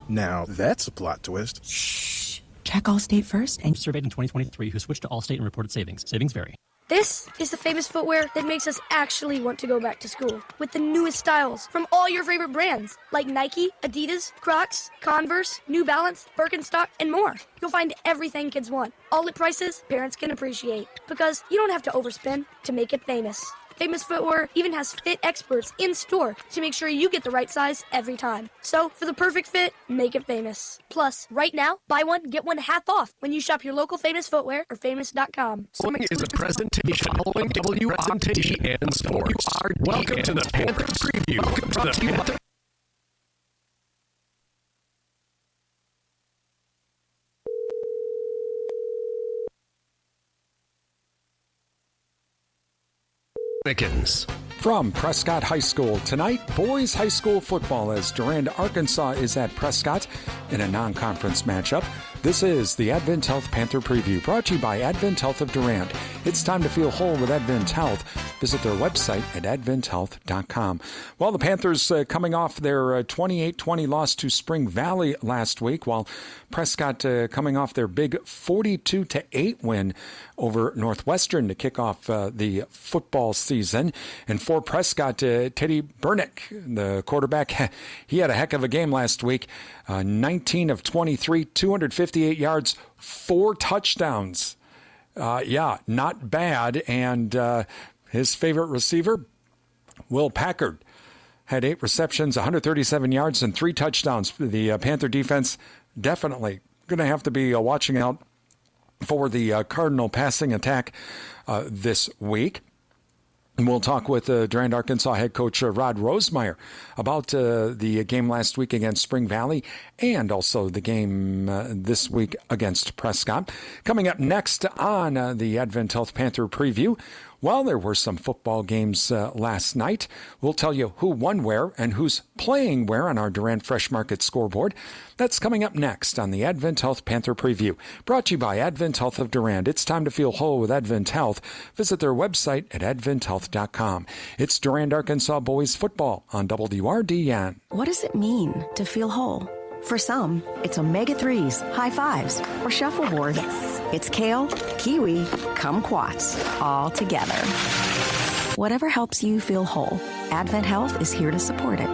Now, that's a plot twist. Shh. Check Allstate first and... Surveyed in 2023 who switched to Allstate and reported savings. Savings vary. This is the famous footwear that makes us actually want to go back to school. With the newest styles from all your favorite brands, like Nike, Adidas, Crocs, Converse, New Balance, Birkenstock, and more. You'll find everything kids want, all at prices parents can appreciate. Because you don't have to overspend to make it famous. Famous Footwear even has fit experts in store to make sure you get the right size every time. So, for the perfect fit, make it famous. Plus, right now, buy one, get one half off when you shop your local Famous Footwear or famous.com. Following is a presentation following WRT and Sports. Welcome to the Panther Preview. Brought to you by From Prescott High School tonight, boys high school football as Durand-Arkansaw is at Prescott in a non-conference matchup. This is the Advent Health Panther Preview, brought to you by Advent Health of Durand. It's time to feel whole with Advent Health. Visit their website at adventhealth.com. Well, the Panthers coming off their 28-20 loss to Spring Valley last week, while Prescott coming off their big 42-8 win over Northwestern to kick off the football season. And for Prescott, Teddy Burnick, the quarterback, he had a heck of a game last week. 19 of 23, 258 yards, 4 touchdowns. Not bad. And his favorite receiver, Will Packard, had 8 receptions, 137 yards, and 3 touchdowns. The Panther defense definitely going to have to be watching out for the Cardinal passing attack this week. And we'll talk with Durand-Arkansaw head coach Rod Rosemeyer about the game last week against Spring Valley and also the game this week against Prescott. Coming up next on the Advent Health Panther Preview, well, there were some football games last night. We'll tell you who won where and who's playing where on our Durand Fresh Market scoreboard. That's coming up next on the Advent Health Panther Preview, brought to you by Advent Health of Durand. It's time to feel whole with Advent Health. Visit their website at adventhealth.com. It's Durand-Arkansaw boys football on WRDN. What does it mean to feel whole? For some, it's omega-3s, high fives, or shuffleboard. Yes. It's kale, kiwi, kumquats, all together. Whatever helps you feel whole, Advent Health is here to support it.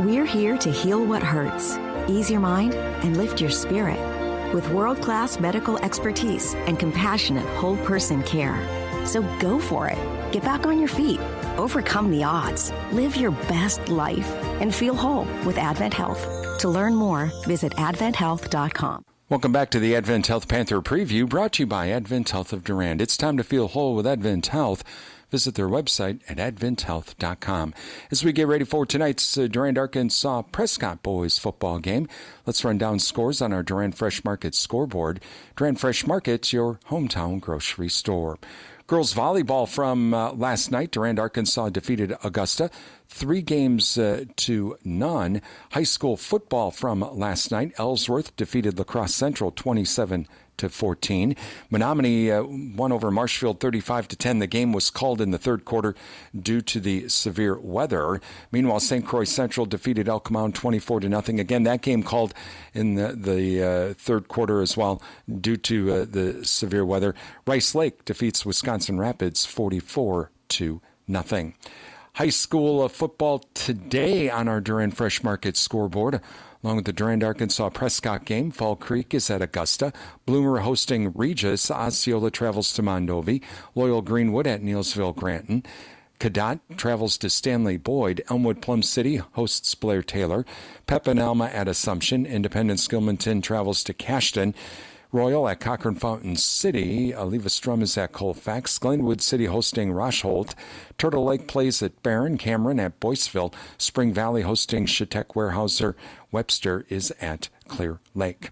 We're here to heal what hurts, ease your mind, and lift your spirit. With world-class medical expertise and compassionate whole-person care. So go for it. Get back on your feet. Overcome the odds. Live your best life and feel whole with Advent Health. To learn more, visit adventhealth.com. Welcome back to the Advent Health Panther Preview, brought to you by Advent Health of Durand. It's time to feel whole with Advent Health. Visit their website at adventhealth.com. As we get ready for tonight's Durand-Arkansaw Prescott boys football game, let's run down scores on our Durand Fresh Market scoreboard. Durand Fresh Market, your hometown grocery store. Girls volleyball from last night. Durand-Arkansaw defeated Augusta 3-0. High school football from last night. Ellsworth defeated La Crosse Central 27-14. Menominee won over Marshfield 35-10. The game was called in the third quarter due to the severe weather. Meanwhile, St. Croix Central defeated Elk Mound 24-0. Again, that game called in the third quarter as well due to the severe weather. Rice Lake defeats Wisconsin Rapids 44-0. High school football today on our Durand Fresh Market scoreboard. Along with the Durand-Arkansaw Prescott game, Fall Creek is at Augusta. Bloomer hosting Regis. Osceola travels to Mondovi. Loyal Greenwood at Neelsville Granton. Cadott travels to Stanley Boyd. Elmwood Plum City hosts Blair Taylor. Pep and Alma at Assumption. Independence Gilmanton travels to Cashton. Royal at Cochrane Fountain City. Levistrum is at Colfax. Glenwood City hosting Rocheholt. Turtle Lake plays at Barron. Cameron at Boyceville. Spring Valley hosting Chautauqua Weyerhaeuser. Webster is at Clear Lake.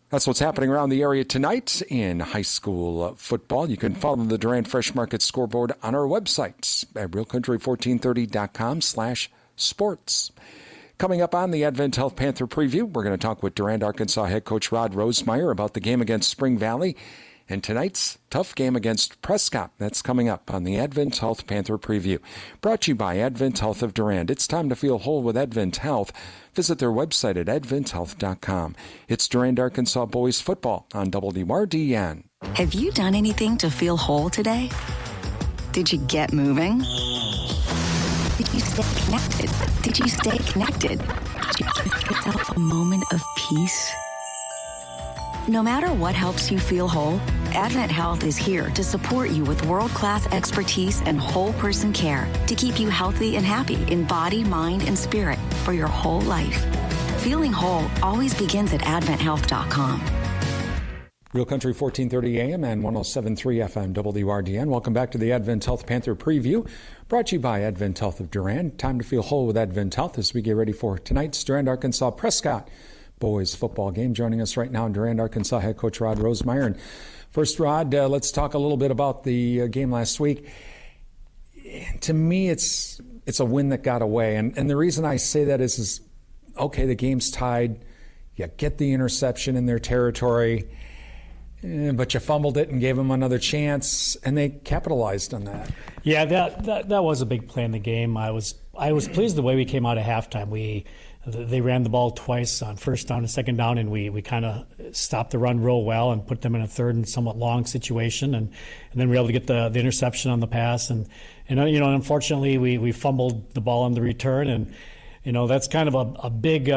That's what's happening around the area tonight in high school football. You can follow the Durand Fresh Market scoreboard on our website at realcountry1430.com/sports. Coming up on the Advent Health Panther Preview, we're going to talk with Durand-Arkansaw head coach Rod Rosemeyer about the game against Spring Valley and tonight's tough game against Prescott. That's coming up on the Advent Health Panther Preview. Brought to you by Advent Health of Durand. It's time to feel whole with Advent Health. Visit their website at adventhealth.com. It's Durand-Arkansaw boys football on WRDN. Have you done anything to feel whole today? Did you get moving? Did you stay connected? Did you stay connected? Did you give yourself a moment of peace? No matter what helps you feel whole, Advent Health is here to support you with world-class expertise and whole person care to keep you healthy and happy in body, mind, and spirit for your whole life. Feeling whole always begins at adventhealth.com. Real Country 1430 AM and 107.3 FM WRDN. Welcome back to the Advent Health Panther Preview, brought to you by Advent Health of Durand. Time to feel whole with Advent Health as we get ready for tonight's Durand-Arkansaw Prescott boys football game. Joining us right now, Durand-Arkansaw head coach Rod Rosemeyer. And first, Rod, let's talk a little bit about the game last week. To me, it's a win that got away. And the reason I say that is okay, the game's tied. You get the interception in their territory, but you fumbled it and gave them another chance, and they capitalized on that. Yeah, that was a big play in the game. I was pleased the way we came out at halftime. They ran the ball twice on first down and second down, and we kind of stopped the run real well and put them in a third and somewhat long situation, and then we were able to get the interception on the pass, and unfortunately we fumbled the ball on the return, and that's kind of a big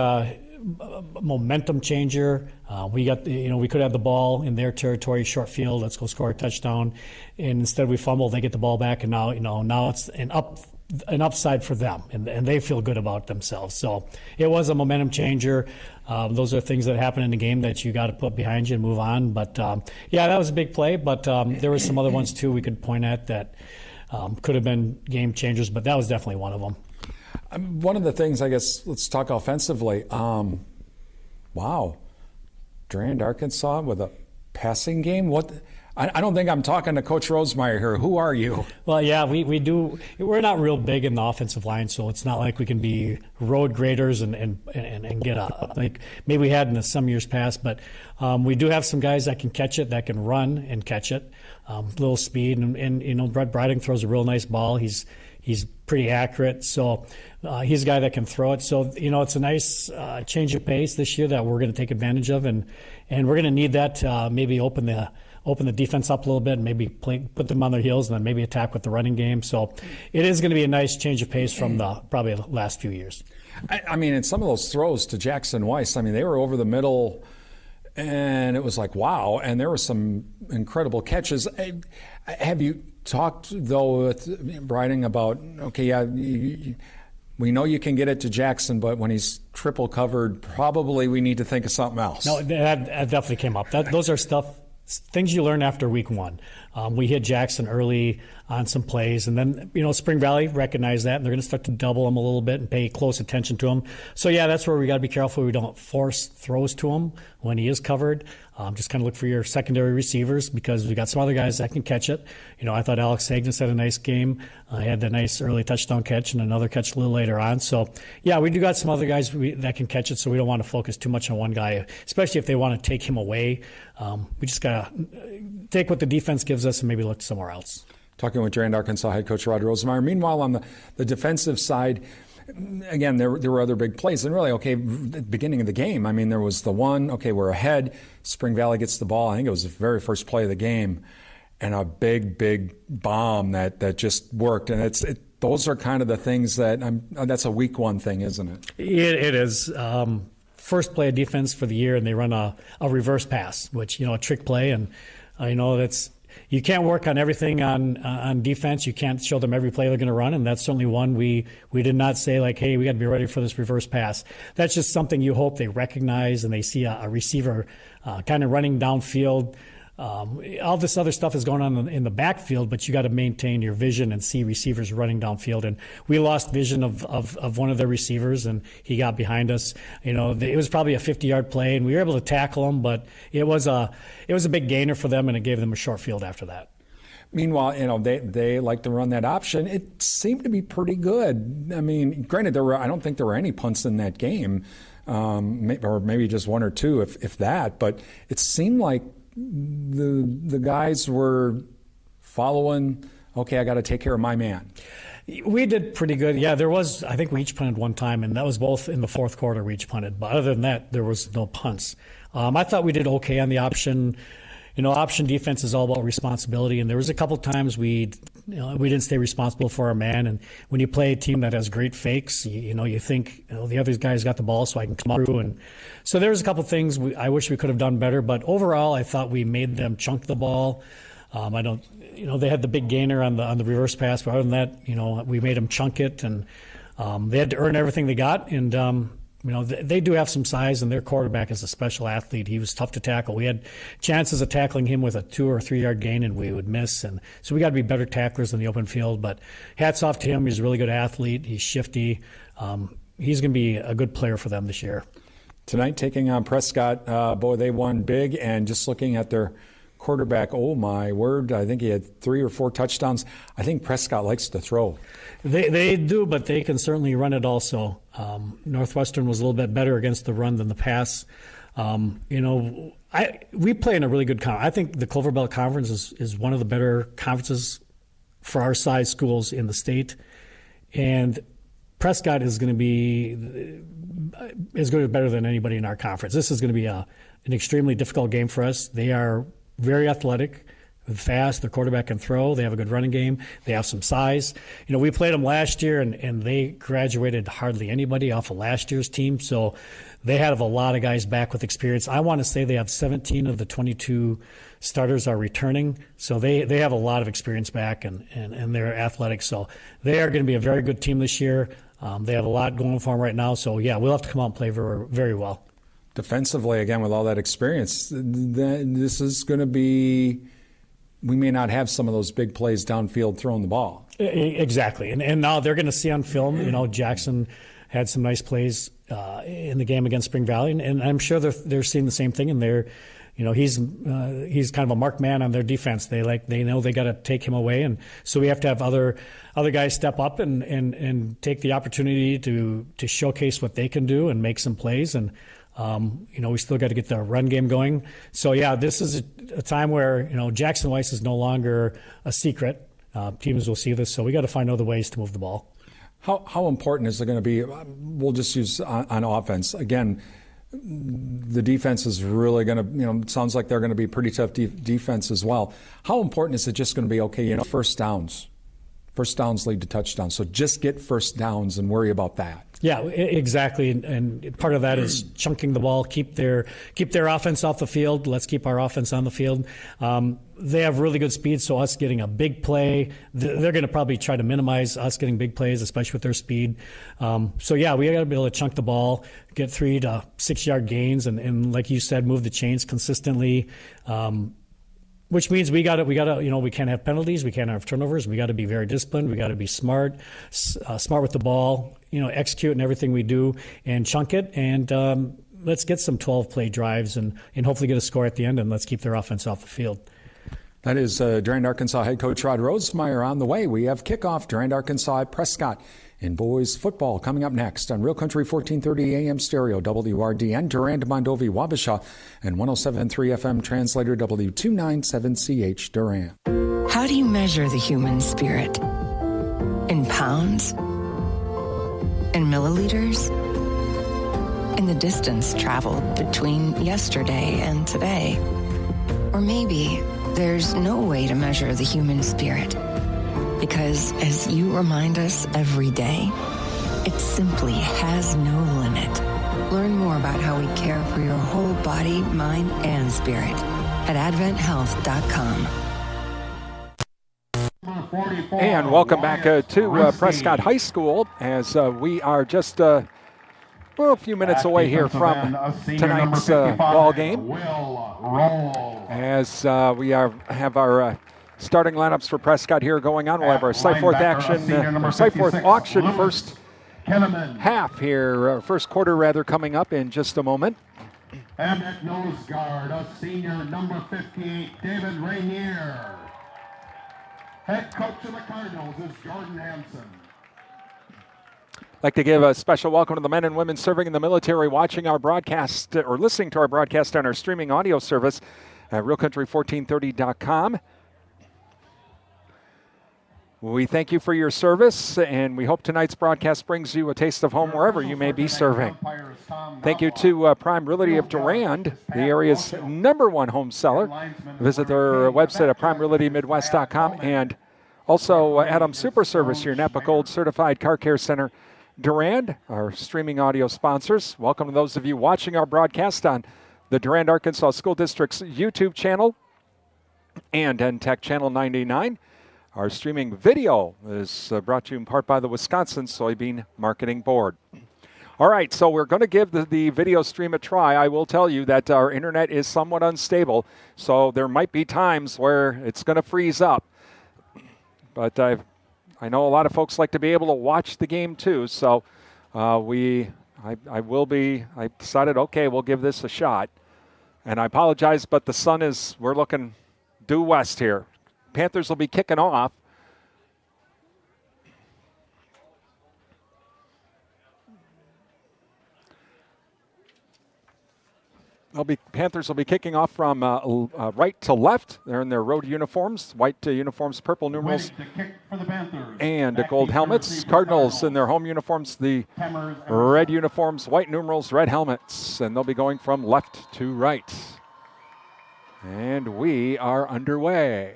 momentum changer. We could have the ball in their territory, short field, let's go score a touchdown, and instead we fumble, they get the ball back, and now it's an upside for them, and they feel good about themselves. So it was a momentum changer. Those are things that happen in the game that you got to put behind you and move on. But that was a big play. But there were some other ones too we could point at that could have been game changers. But that was definitely one of them. One of the things, I guess, let's talk offensively. Wow, Durand-Arkansaw with a passing game. What? I don't think I'm talking to Coach Rosemeyer here. Who are you? Well, yeah, we do. We're not real big in the offensive line, so it's not like we can be road graders and get up like maybe we had in some years past. But we do have some guys that can catch it, that can run and catch it, little speed, and Brett Briding throws a real nice ball. He's pretty accurate, so he's a guy that can throw it. So it's a nice change of pace this year that we're going to take advantage of, and we're going to need that to maybe open the defense up a little bit and maybe put them on their heels and then maybe attack with the running game. So it is going to be a nice change of pace from probably the last few years. I mean, in some of those throws to Jackson Weiss, I mean, they were over the middle, and it was like, wow, and there were some incredible catches. Have you talked, though, with Briding about, okay, yeah, we know you can get it to Jackson, but when he's triple covered, probably we need to think of something else. No, that definitely came up. Those are things you learn after week one. We hit Jackson early on some plays, and then Spring Valley recognized that, and they're going to start to double him a little bit and pay close attention to him. So yeah, that's where we got to be careful we don't force throws to him when he is covered. Just kind of look for your secondary receivers, because we got some other guys that can catch it. I thought Alex Agnes had a nice game. He had that nice early touchdown catch and another catch a little later on. So yeah, we do got some other guys that can catch it, so we don't want to focus too much on one guy, especially if they want to take him away. We just got to take what the defense gives us and maybe look somewhere else. Talking with Durand-Arkansaw head coach Rod Rosemeyer. Meanwhile, on the defensive side, again, there were other big plays. And really, okay, at the beginning of the game, I mean, there was the one, okay, we're ahead. Spring Valley gets the ball. I think it was the very first play of the game. And a big bomb that just worked. And those are kind of the things that's a week one thing, isn't it? It is. First play of defense for the year, and they run a reverse pass, which, a trick play. And that's, you can't work on everything on defense. You can't show them every play they're going to run, and that's certainly one we did not say, like, hey, we got to be ready for this reverse pass. That's just something you hope they recognize and they see a receiver kind of running downfield. All this other stuff is going on in the backfield, but you got to maintain your vision and see receivers running downfield. And we lost vision of one of their receivers, and he got behind us. It was probably a 50-yard play, and we were able to tackle him, but it was a big gainer for them, and it gave them a short field after that. Meanwhile, they like to run that option. It seemed to be pretty good. I mean, granted, I don't think there were any punts in that game, or maybe just one or two, if that. But it seemed like the guys were following, okay, I got to take care of my man? We did pretty good. Yeah, I think we each punted one time, and that was both in the fourth quarter we each punted. But other than that, there was no punts. I thought we did okay on the option. Option defense is all about responsibility, and there was a couple times we didn't stay responsible for our man. And when you play a team that has great fakes, you think the other guys got the ball, so I can come through. And so there was a couple things I wish we could have done better. But overall, I thought we made them chunk the ball. They had the big gainer on the reverse pass, but other than that, we made them chunk it, and they had to earn everything they got. And they do have some size, and their quarterback is a special athlete. He was tough to tackle. We had chances of tackling him with a 2 or 3 yard gain, and we would miss. And so we got to be better tacklers in the open field. But hats off to him. He's a really good athlete. He's shifty. He's going to be a good player for them this year. Tonight, taking on Prescott, they won big. And just looking at their quarterback, oh my word, I think he had 3 or 4 touchdowns. I think Prescott likes to throw. They do, but they can certainly run it also. Northwestern was a little bit better against the run than the pass. We play in a really good conference. I think the Clover Belt Conference is one of the better conferences for our size schools in the state. And Prescott is going to be better than anybody in our conference. This is going to be an extremely difficult game for us. They are very athletic, fast. Their quarterback can throw. They have a good running game. They have some size. We played them last year, and they graduated hardly anybody off of last year's team. So they have a lot of guys back with experience. I want to say they have 17 of the 22 starters are returning. So they have a lot of experience back, and they're athletic. So they are going to be a very good team this year. They have a lot going for them right now. So, yeah, we'll have to come out and play very, very well. Defensively, again, with all that experience, this is going to be – we may not have some of those big plays downfield throwing the ball. Exactly. And now they're going to see on film, Jackson had some nice plays in the game against Spring Valley, and I'm sure they're seeing the same thing, and they're – he's kind of a marked man on their defense. They know they got to take him away, and so we have to have other guys step up and take the opportunity to showcase what they can do and make some plays. And we still got to get the run game going. So yeah, this is a time where Jackson Weiss is no longer a secret. Teams will see this, so we got to find other ways to move the ball. How important is it going to be? We'll just use on offense again. The defense is really going to, it sounds like they're going to be pretty tough defense as well. How important is it just going to be, okay, first downs? First downs lead to touchdowns. So just get first downs and worry about that. Yeah, exactly. And part of that is chunking the ball, keep their offense off the field. Let's keep our offense on the field. They have really good speed, so us getting a big play, they're going to probably try to minimize us getting big plays, especially with their speed. So, yeah, we got to be able to chunk the ball, get 3 to 6 yard gains, and like you said, move the chains consistently. Which means we can't have penalties, we can't have turnovers, we got to be very disciplined, we got to be smart with the ball, execute in everything we do and chunk it, and let's get some 12-play drives and hopefully get a score at the end, and let's keep their offense off the field. That is Durand-Arkansaw head coach Rod Rosemeyer. On the way, we have kickoff Durand-Arkansaw at Prescott in boys football coming up next on Real Country 1430 AM stereo WRDN, Durand, Mondovi, Wabasha, and 107.3 FM translator W297CH Durand. How do you measure the human spirit? In pounds? In milliliters? In the distance traveled between yesterday and today? Or maybe there's no way to measure the human spirit. Because as you remind us every day, it simply has no limit. Learn more about how we care for your whole body, mind, and spirit at AdventHealth.com. And welcome back to Prescott High School as we are just a few minutes away here from tonight's ball game. As we have our starting lineups for Prescott here going on. We'll have our Cyforth auction first half here, first quarter rather, coming up in just a moment. And at nose guard, a senior number 58, David Rainier. Head coach of the Cardinals is Jordan Hansen. I'd like to give a special welcome to the men and women serving in the military, watching our broadcast or listening to our broadcast on our streaming audio service. at realcountry1430.com. We thank you for your service, and we hope tonight's broadcast brings you a taste of home wherever you may be serving. Thank you to Prime Realty of Durand, the area's #1 home seller. Visit their website at primerealtymidwest.com, and also Adam Super Service, your Napa Gold Certified Car Care Center, Durand, our streaming audio sponsors. Welcome to those of you watching our broadcast on the Durand-Arkansaw School District's YouTube channel and NTech Channel 99. Our streaming video is brought to you in part by the Wisconsin Soybean Marketing Board. All right, so we're going to give the video stream a try. I will tell you that our internet is somewhat unstable, so there might be times where it's going to freeze up. But I know a lot of folks like to be able to watch the game too, so I decided, okay, we'll give this a shot. And I apologize, but the sun we're looking due west here. Panthers will be kicking off. Panthers will be kicking off from right to left. They're in their road uniforms, white uniforms, purple numerals, and gold helmets. Cardinals in their home uniforms, the red uniforms, white numerals, red helmets, and they'll be going from left to right. And we are underway.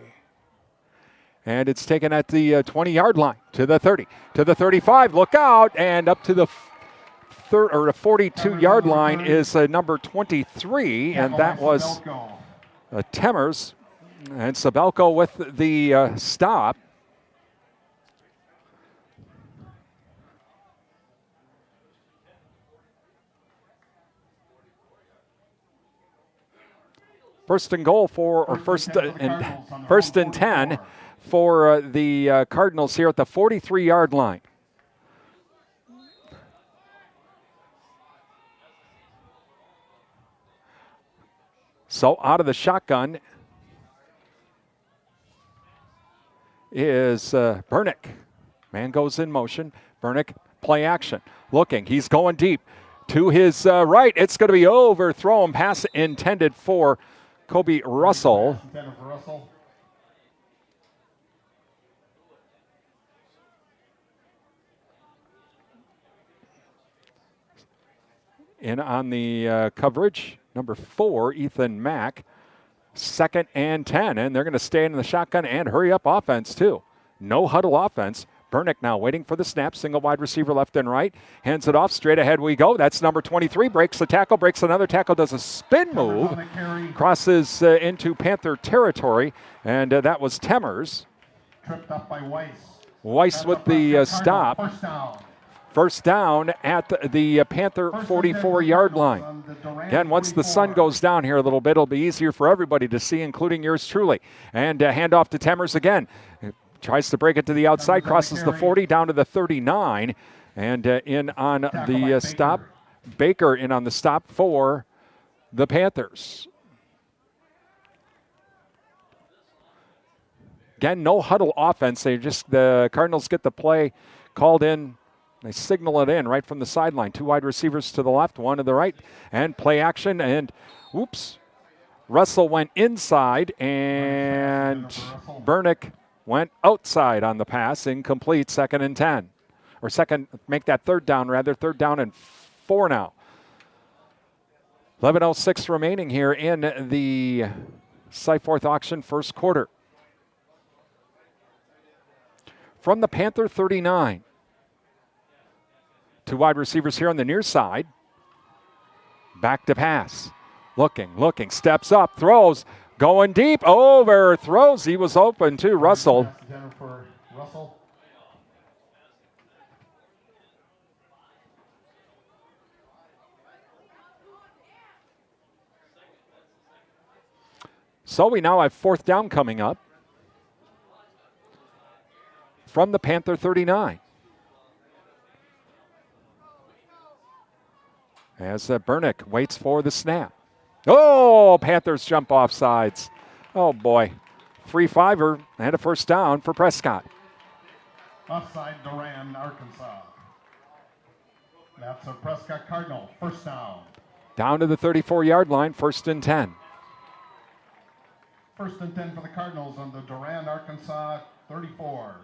And it's taken at the 20-yard line, to the 30, to the 35. Look out, and up to the 42-yard line is number 23, and that was Temmers. And Sabelko with the stop. First and 10 for the Cardinals here at the 43-yard line. So out of the shotgun is Bernick. Man goes in motion. Bernick, play action. Looking, he's going deep. To his right, it's going to be overthrown. Pass intended for Kobe Russell. In on the coverage, number 4, Ethan Mack. 2nd and 10, and they're going to stay in the shotgun and hurry up offense too. No huddle offense. Bernick now waiting for the snap. Single wide receiver left and right. Hands it off. Straight ahead we go. That's number 23. Breaks the tackle. Breaks another tackle. Does a spin move. Crosses into Panther territory. And that was Temmers. Tripped up by Weiss. Weiss with the stop. First down at the Panther 44-yard line. Again, once the sun goes down here a little bit, it'll be easier for everybody to see, including yours truly. And handoff to Temmers again. Tries to break it to the outside, crosses the 40 down to the 39. And in on the stop, Baker in on the stop for the Panthers. Again, no huddle offense. The Cardinals get the play called in. They signal it in right from the sideline. 2 wide receivers to the left, 1 to the right, and play action. And whoops, Russell went inside, and Bernick went outside on the pass. Incomplete. 2nd and 10, or make that 3rd down rather. 3rd down and 4 now. 11:06 remaining here in the Cyforth auction first quarter. From the Panther 39. 2 wide receivers here on the near side. Back to pass. Looking, steps up, throws, going deep, overthrows. He was open too, Russell. So we now have 4th down coming up from the Panther 39. As Bernick waits for the snap. Oh, Panthers jump off sides. Oh, boy. Free 5er and a 1st down for Prescott. Offside, Durand-Arkansaw. That's a Prescott Cardinal. 1st down. Down to the 34-yard line, 1st and 10. First and 10 for the Cardinals on the Durand-Arkansaw 34.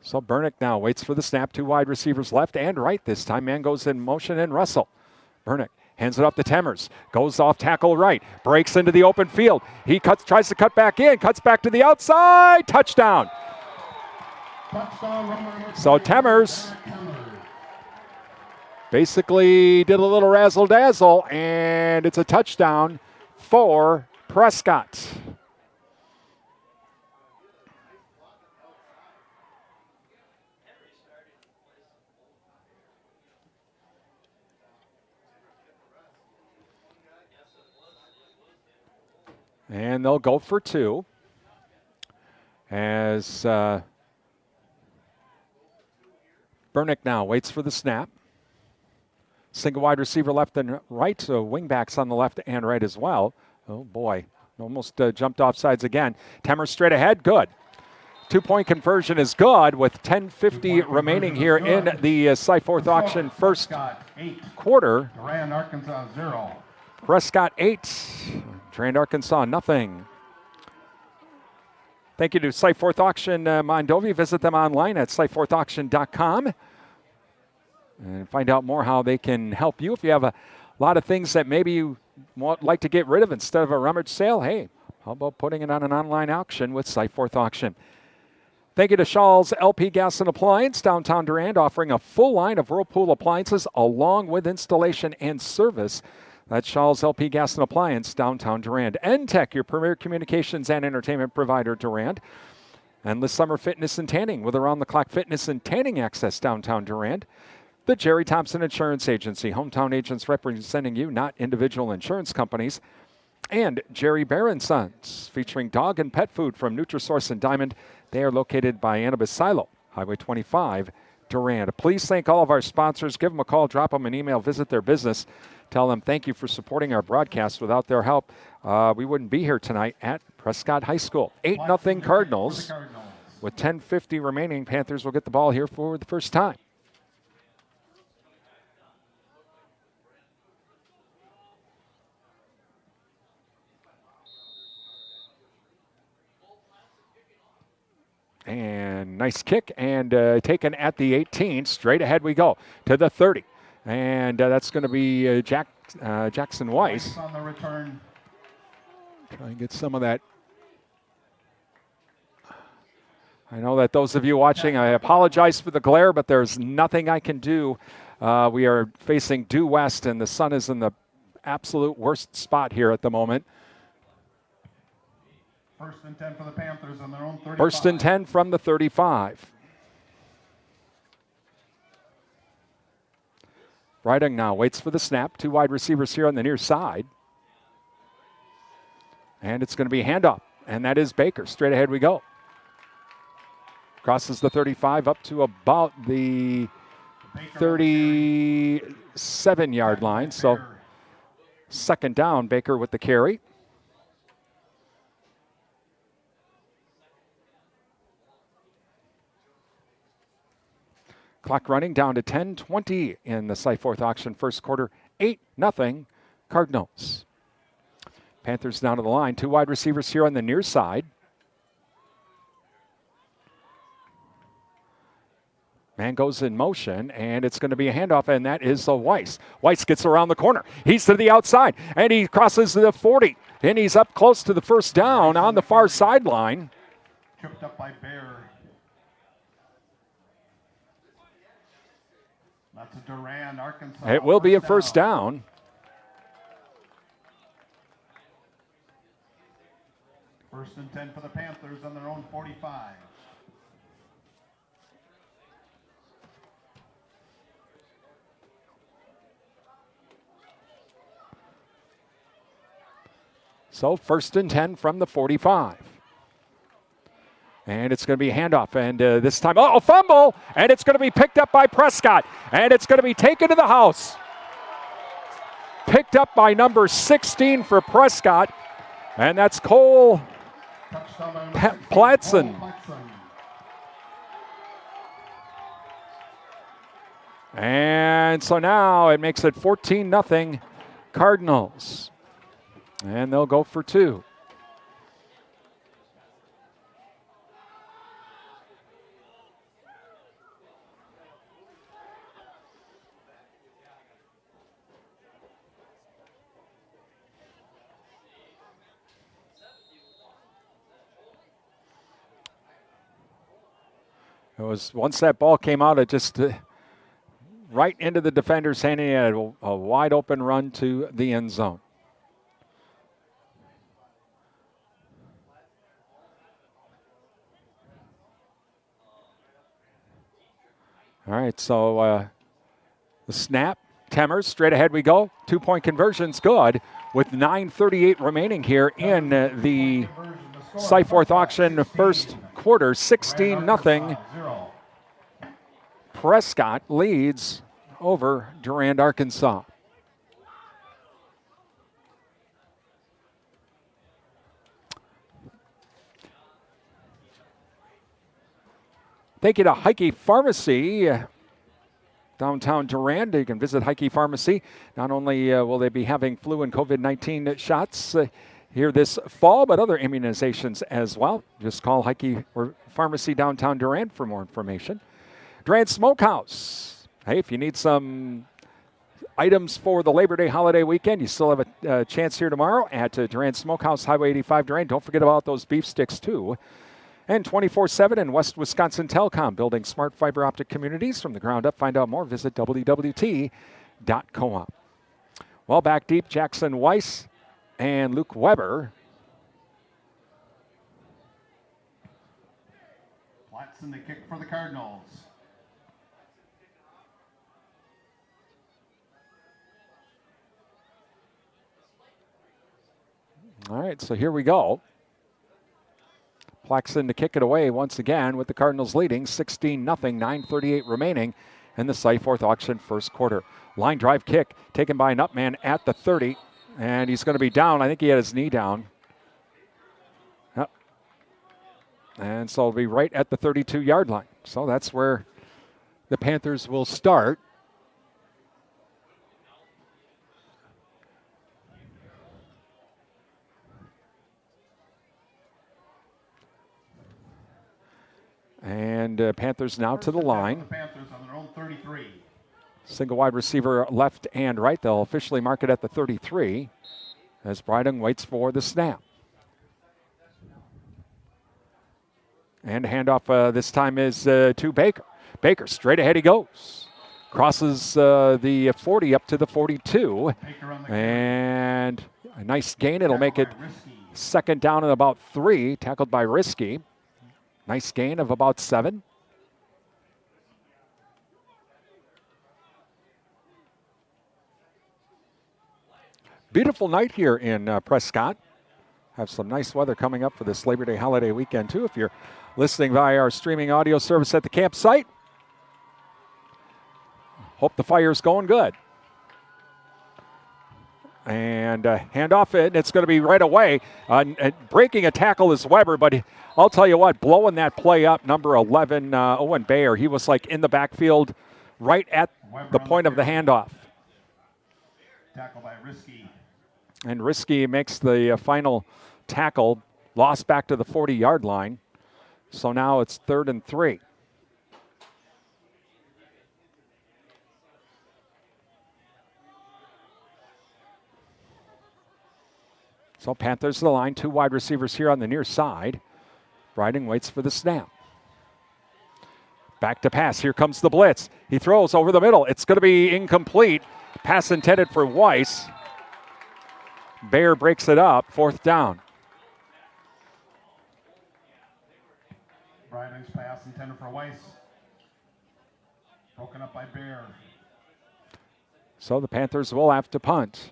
So Bernick now waits for the snap. 2 wide receivers left and right this time. Man goes in motion and Russell. Bernick hands it up to Temmers. Goes off tackle right. Breaks into the open field. He tries to cut back in. Cuts back to the outside. Touchdown. So Temmers basically did a little razzle-dazzle, and it's a touchdown for Prescott. And they'll go for 2 as Bernick now waits for the snap. Single wide receiver left and right, so wingbacks on the left and right as well. Oh boy, almost jumped off sides again. Temmers straight ahead, good. 2-point conversion is good with 10:50 remaining here in the Cyforth auction first quarter. Durand-Arkansaw 0. Prescott 8, Durand-Arkansaw nothing. Thank you to Cyforth Auction Mondovi. Visit them online at cyforthauction.com and find out more how they can help you. If you have a lot of things that maybe you like to get rid of instead of a rummage sale, hey, how about putting it on an online auction with Cyforth Auction? Thank you to Shaw's LP Gas and Appliance, downtown Durand, offering a full line of Whirlpool appliances along with installation and service. That's Shaw's LP Gas and Appliance, downtown Durand. NTech, your premier communications and entertainment provider, Durand. Endless Summer Fitness and Tanning with around-the-clock fitness and tanning access, downtown Durand. The Jerry Thompson Insurance Agency, hometown agents representing you, not individual insurance companies. And Jerry Bear & Sons, featuring dog and pet food from Nutrisource and Diamond. They are located by Annabis Silo, Highway 25, Durand. Please thank all of our sponsors. Give them a call, drop them an email, visit their business. Tell them thank you for supporting our broadcast. Without their help, we wouldn't be here tonight at Prescott High School. 8-0 Cardinals. With 10:50 remaining, Panthers will get the ball here for the first time. And nice kick, and taken at the 18. Straight ahead we go to the 30. And that's going to be Jackson Weiss. On the return. Try and get some of that. I know that those of you watching, I apologize for the glare, but there's nothing I can do. We are facing due west, and the sun is in the absolute worst spot here at the moment. First and 10 for the Panthers on their own 35. First and 10 from the 35. Riding now waits for the snap. 2 wide receivers here on the near side. And it's going to be a handoff, and that is Baker. Straight ahead we go. Crosses the 35 up to about the 37-yard line. So second down, Baker with the carry. Clock running down to 10:20 in the Cyforth auction first quarter. 8-0 Cardinals. Panthers down to the line. 2 wide receivers here on the near side. Man goes in motion, and it's going to be a handoff, and that is Weiss. Weiss gets around the corner. He's to the outside, and he crosses the 40, and he's up close to the first down on the far sideline. Tripped up by Bear. That's a Durand-Arkansaw. It will be a first down. First and 10 for the Panthers on their own 45. So first and 10 from the 45. And it's going to be a handoff, and this time, a fumble, and it's going to be picked up by Prescott, and it's going to be taken to the house. Picked up by number 16 for Prescott, and that's Cole Platson. And so now it makes it 14-0 Cardinals. And they'll go for 2. It was once that ball came out, it just right into the defender's hand. He had a wide open run to the end zone. All right, so the snap, Temmers, straight ahead we go. 2-point conversion's good with 9:38 remaining here in the Cyforth auction first quarter. 16-0. Prescott leads over Durand-Arkansaw. Thank you to Heike Pharmacy, downtown Durand. You can visit Heike Pharmacy. Not only will they be having flu and COVID-19 shots here this fall, but other immunizations as well. Just call Heike or Pharmacy downtown Durand for more information. Durand Smokehouse. Hey, if you need some items for the Labor Day holiday weekend, you still have a chance here tomorrow at Durand Smokehouse, Highway 85 Durand. Don't forget about those beef sticks too. And 24/7 and West Wisconsin Telecom, building smart fiber optic communities from the ground up. Find out more, visit wwt.coop. Well, back deep, Jackson Weiss and Luke Weber. Watson the kick for the Cardinals. All right, so here we go. Plaxton to kick it away once again with the Cardinals leading 16-0, 9:38 remaining in the Cyforth auction first quarter. Line drive kick taken by an upman at the 30, and he's going to be down. I think he had his knee down. Yep. And so it'll be right at the 32-yard line. So that's where the Panthers will start. And Panthers now to the line. Panthers on their own 33. Single wide receiver left and right. They'll officially mark it at the 33 as Bryden waits for the snap. And handoff this time is to Baker. Baker straight ahead he goes. Crosses the 40 up to the 42. And a nice gain. It'll make it second down and about 3. Tackled by Risky. Nice gain of about 7. Beautiful night here in Prescott. Have some nice weather coming up for this Labor Day holiday weekend too. If you're listening via our streaming audio service at the campsite, hope the fire's going good. And handoff it. It's going to be right away. Breaking a tackle is Weber, but I'll tell you what, blowing that play up, number 11, Owen Bayer, he was like in the backfield right at the point of the handoff. Tackle by Risky. And Risky makes the final tackle, lost back to the 40-yard line. So now it's 3rd and 3. So Panthers to the line, 2 wide receivers here on the near side. Bryden waits for the snap. Back to pass. Here comes the blitz. He throws over the middle. It's going to be incomplete. Pass intended for Weiss. Bayer breaks it up. 4th down. Bryden's pass intended for Weiss. Broken up by Bayer. So the Panthers will have to punt.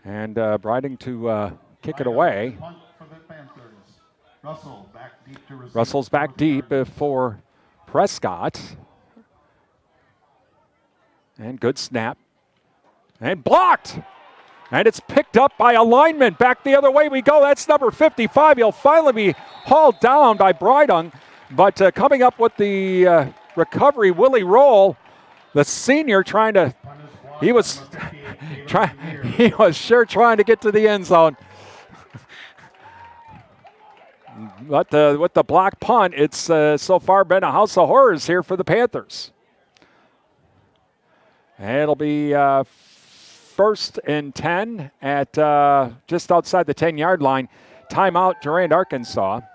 And Bryden to kick it away. Russell's back deep for Prescott. And good snap. And blocked. And it's picked up by a lineman. Back the other way we go. That's number 55. He'll finally be hauled down by Bryden. But coming up with the recovery, Willie Roll, the senior, he was sure trying to get to the end zone. But with the block punt, it's so far been a house of horrors here for the Panthers. And it'll be 1st and 10 at just outside the 10-yard line. Timeout, Durand-Arkansaw.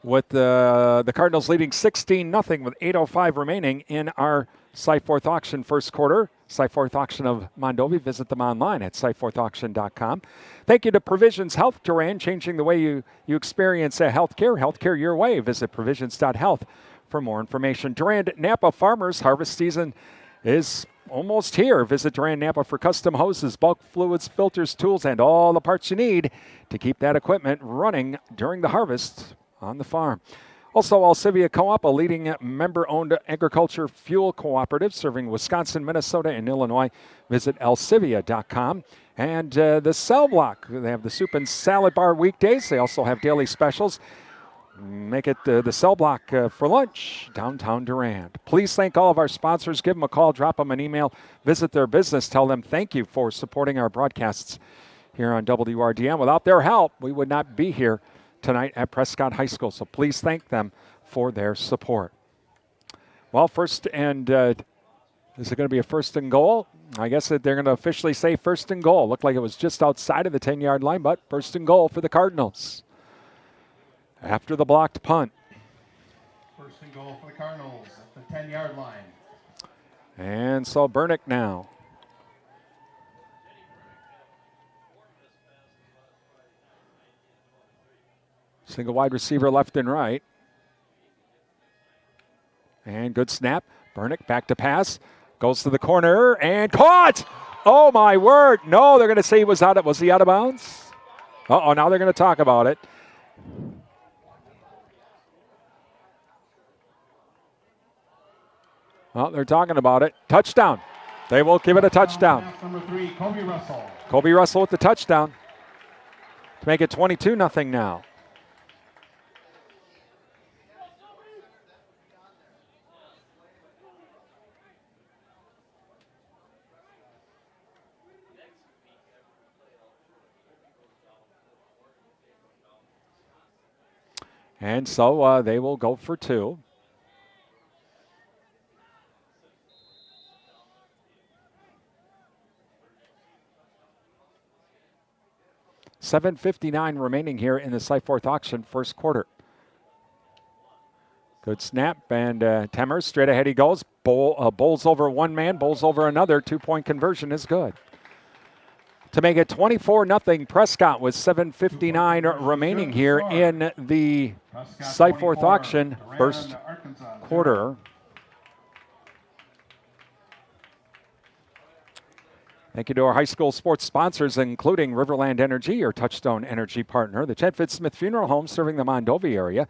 With the Cardinals leading 16-0 with 8:05 remaining in our Cyforth Auction first quarter. Cyforth Auction of Mondovi. Visit them online at cyforthauction.com. Thank you to Provisions Health Durand, changing the way you experience healthcare. Healthcare your way. Visit provisions.health for more information. Durand Napa Farmers harvest season is almost here. Visit Durand Napa for custom hoses, bulk fluids, filters, tools, and all the parts you need to keep that equipment running during the harvest on the farm. Also, Alcivia Co-op, a leading member-owned agriculture fuel cooperative serving Wisconsin, Minnesota, and Illinois. Visit alcivia.com. And the Cell Block, they have the soup and salad bar weekdays. They also have daily specials. Make it the Cell Block for lunch, downtown Durand. Please thank all of our sponsors. Give them a call, drop them an email, visit their business, tell them thank you for supporting our broadcasts here on WRDM. Without their help, we would not be here tonight at Prescott High School. So please thank them for their support. Well, first and is it going to be a 1st and goal? I guess that they're going to officially say 1st and goal. Looked like it was just outside of the 10-yard line, but 1st and goal for the Cardinals. After the blocked punt. 1st and goal for the Cardinals at the 10-yard line. And so Bernick now. Single wide receiver left and right. And good snap. Bernick back to pass. Goes to the corner and caught! Oh my word. No, they're going to say he was out. Was he out of bounds? Uh-oh, now they're going to talk about it. Well, they're talking about it. Touchdown. They will give it a touchdown. Number 3, Kobe Russell. Kobe Russell with the touchdown to make it 22-0 now. And so they will go for 2. $7:59 remaining here in the Cyforth Auction first quarter. Good snap, and Temmer straight ahead he goes. Bowls over one man, bowls over another. 2-point conversion is good. To make it 24-0 Prescott with 7:59 remaining here in the Cyforth Auction first quarter. Thank you to our high school sports sponsors, including Riverland Energy, your Touchstone Energy partner, the Chetfield Smith Funeral Home serving the Mondovi area.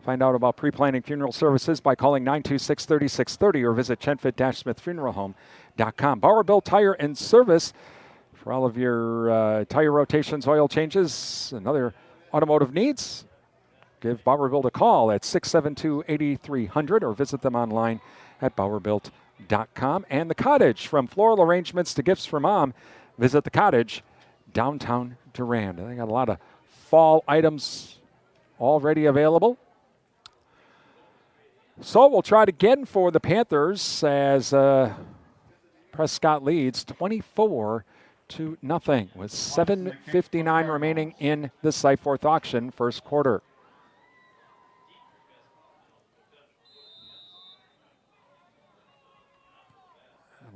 Find out about pre-planning funeral services by calling 926-3630 or visit chetfield-smithfuneralhome.com. Bowerbilt Tire and Service for all of your tire rotations, oil changes, and other automotive needs. Give Bowerbilt a call at 672-8300 or visit them online at bowerbilt.com. And The Cottage, from floral arrangements to gifts for mom, visit The Cottage, downtown Durand. They got a lot of fall items already available. So we'll try it again for the Panthers as Prescott leads 24-0 with 7:59 remaining in the Cyforth Auction first quarter.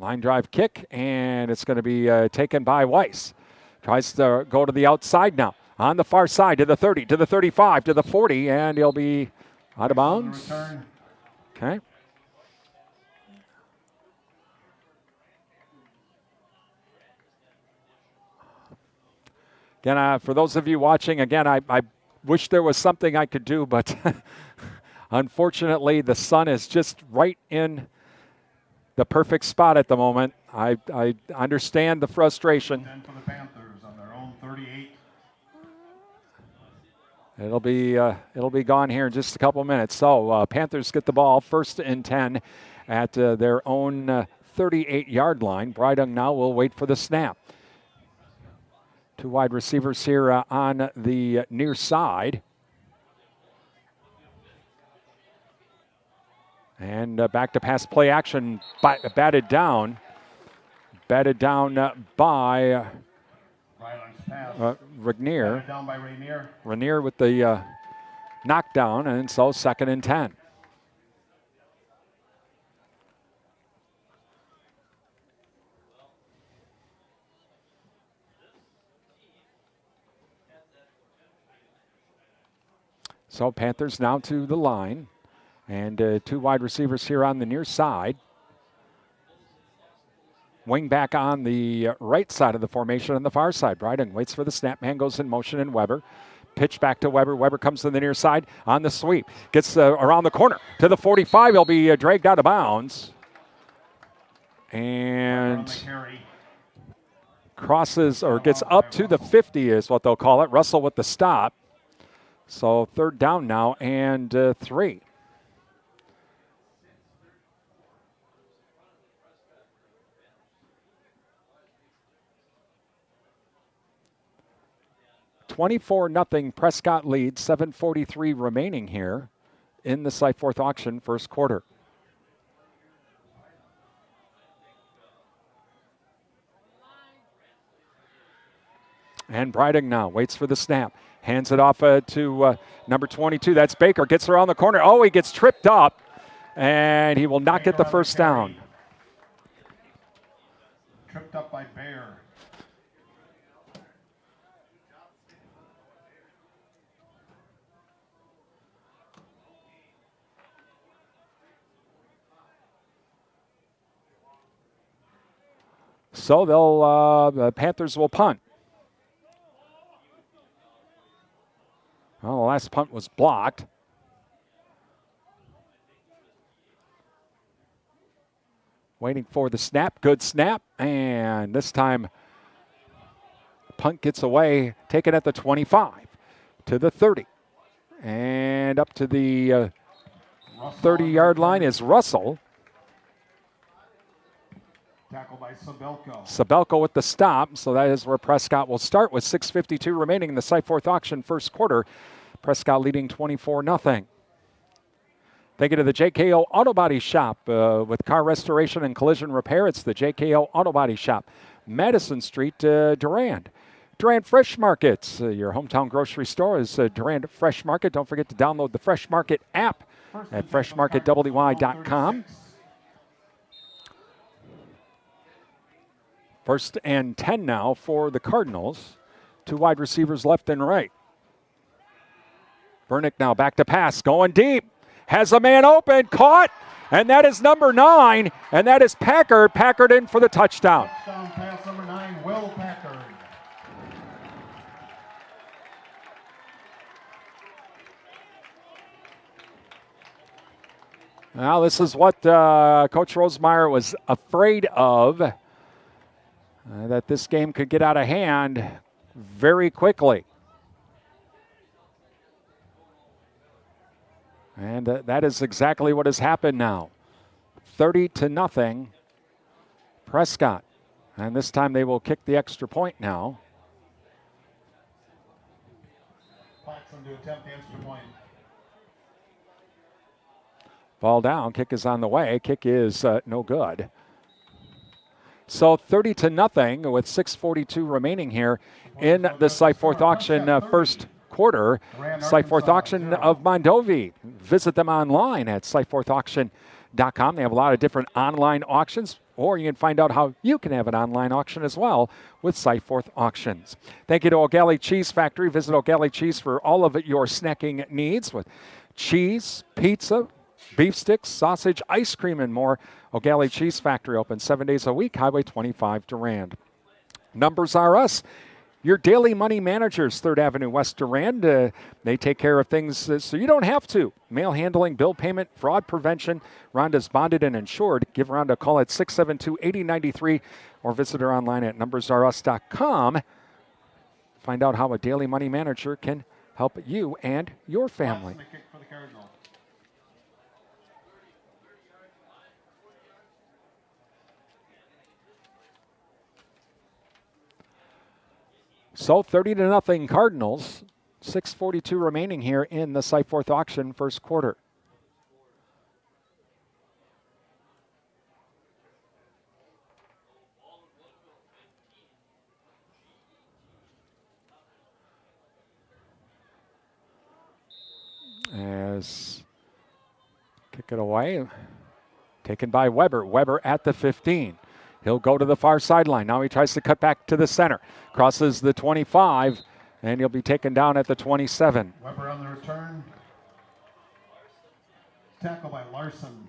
Line drive kick, and it's going to be taken by Weiss. Tries to go to the outside now. On the far side to the 30, to the 35, to the 40, and he'll be out of bounds. Okay. Again, for those of you watching, again, I wish there was something I could do, but unfortunately the sun is just right in the perfect spot at the moment. I understand the frustration. For the Panthers on their own 38. It'll be gone here in just a couple minutes. So Panthers get the ball 1st and 10 at their own 38-yard line. Brydung now will wait for the snap. 2 wide receivers here on the near side. And back to pass play action, batted down by Regnier. Down by Rainier. Rainier with the knockdown, and so 2nd and 10. So Panthers now to the line, and 2 wide receivers here on the near side. Wing back on the right side of the formation on the far side. Brydung waits for the snap. Man goes in motion, and Weber. Pitch back to Weber. Weber comes to the near side on the sweep. Gets around the corner to the 45. He'll be dragged out of bounds. And crosses or gets up to the 50 is what they'll call it. Russell with the stop. So 3rd down now and 3. $24-0 Prescott leads, 7:43 remaining here in the Cyforth auction first quarter. And Brydung now waits for the snap. Hands it off to number 22. That's Baker. Gets around the corner. Oh, he gets tripped up, and he will not get the first down. Tripped up by Bayer. So the Panthers will punt. Well, the last punt was blocked. Waiting for the snap. Good snap. And this time, punt gets away. Taken at the 25 to the 30. And up to the 30-yard line is Russell. Tackled by Sabelko. Sabelko with the stop, so that is where Prescott will start with 6:52 remaining in the Cyforth auction first quarter. Prescott leading 24-0. Thank you to the JKO Auto Body Shop with car restoration and collision repair. It's the JKO Auto Body Shop, Madison Street, Durand. Durand Fresh Markets, your hometown grocery store is Durand Fresh Market. Don't forget to download the Fresh Market app at freshmarketwy.com. 1st and 10 now for the Cardinals. 2 wide receivers left and right. Bernick now back to pass, going deep. Has a man open, caught, and that is number 9, and that is Packard. Packard in for the touchdown. Touchdown pass number 9, Will Packard. Now this is what Coach Rosemeyer was afraid of. That this game could get out of hand very quickly. And that is exactly what has happened now. 30-0 Prescott. And this time they will kick the extra point now. Claxton to attempt the extra point. Ball down, kick is on the way. Kick is no good. So 30-0 with 6:42 remaining here in the Cyforth auction first quarter. Cyforth auction of Mondovi. Visit them online at cyforthauction.com. They have a lot of different online auctions, or you can find out how you can have an online auction as well with Cyforth Auctions. Thank you to O'Galley Cheese Factory. Visit O'Galley Cheese for all of your snacking needs with cheese, pizza, beef sticks, sausage, ice cream, and more. O'Galley Cheese Factory open 7 days a week, Highway 25 Durand. Numbers are us. Your daily money managers, 3rd Avenue West Durand. They take care of things so you don't have to. Mail handling, bill payment, fraud prevention. Rhonda's bonded and insured. Give Rhonda a call at 672-8093 or visit her online at numbersareus.com. Find out how a daily money manager can help you and your family. Watson, the kick for the Cardinals. So 30-0 Cardinals. 6:42 remaining here in the Cyforth auction first quarter. As kick it away, taken by Weber. Weber at the 15. He'll go to the far sideline. Now he tries to cut back to the center. Crosses the 25, and he'll be taken down at the 27. Weber on the return. Tackle by Larson.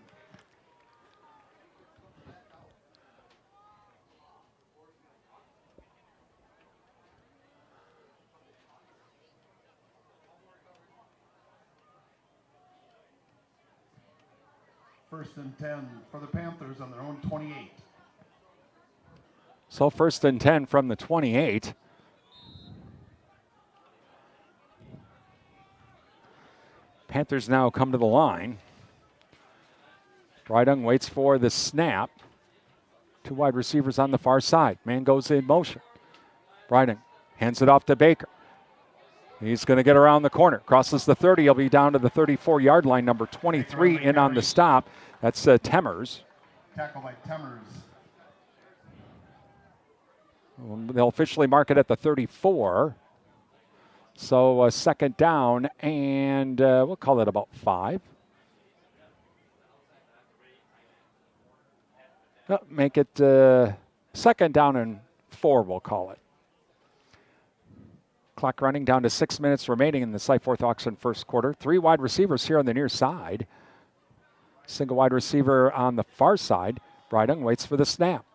First and 10 for the Panthers on their own 28. So 1st and 10 from the 28. Panthers now come to the line. Brydung waits for the snap. 2 wide receivers on the far side. Man goes in motion. Brydung hands it off to Baker. He's going to get around the corner. Crosses the 30. He'll be down to the 34-yard line. Number 23 in on the stop. That's Temmers. Tackle by Temmers. They'll officially mark it at the 34. So a second down, and we'll call it about 5. Make it second down and 4, we'll call it. Clock running down to 6 minutes remaining in the Cyforth auction first quarter. 3 wide receivers here on the near side. Single wide receiver on the far side. Brydung waits for the snap.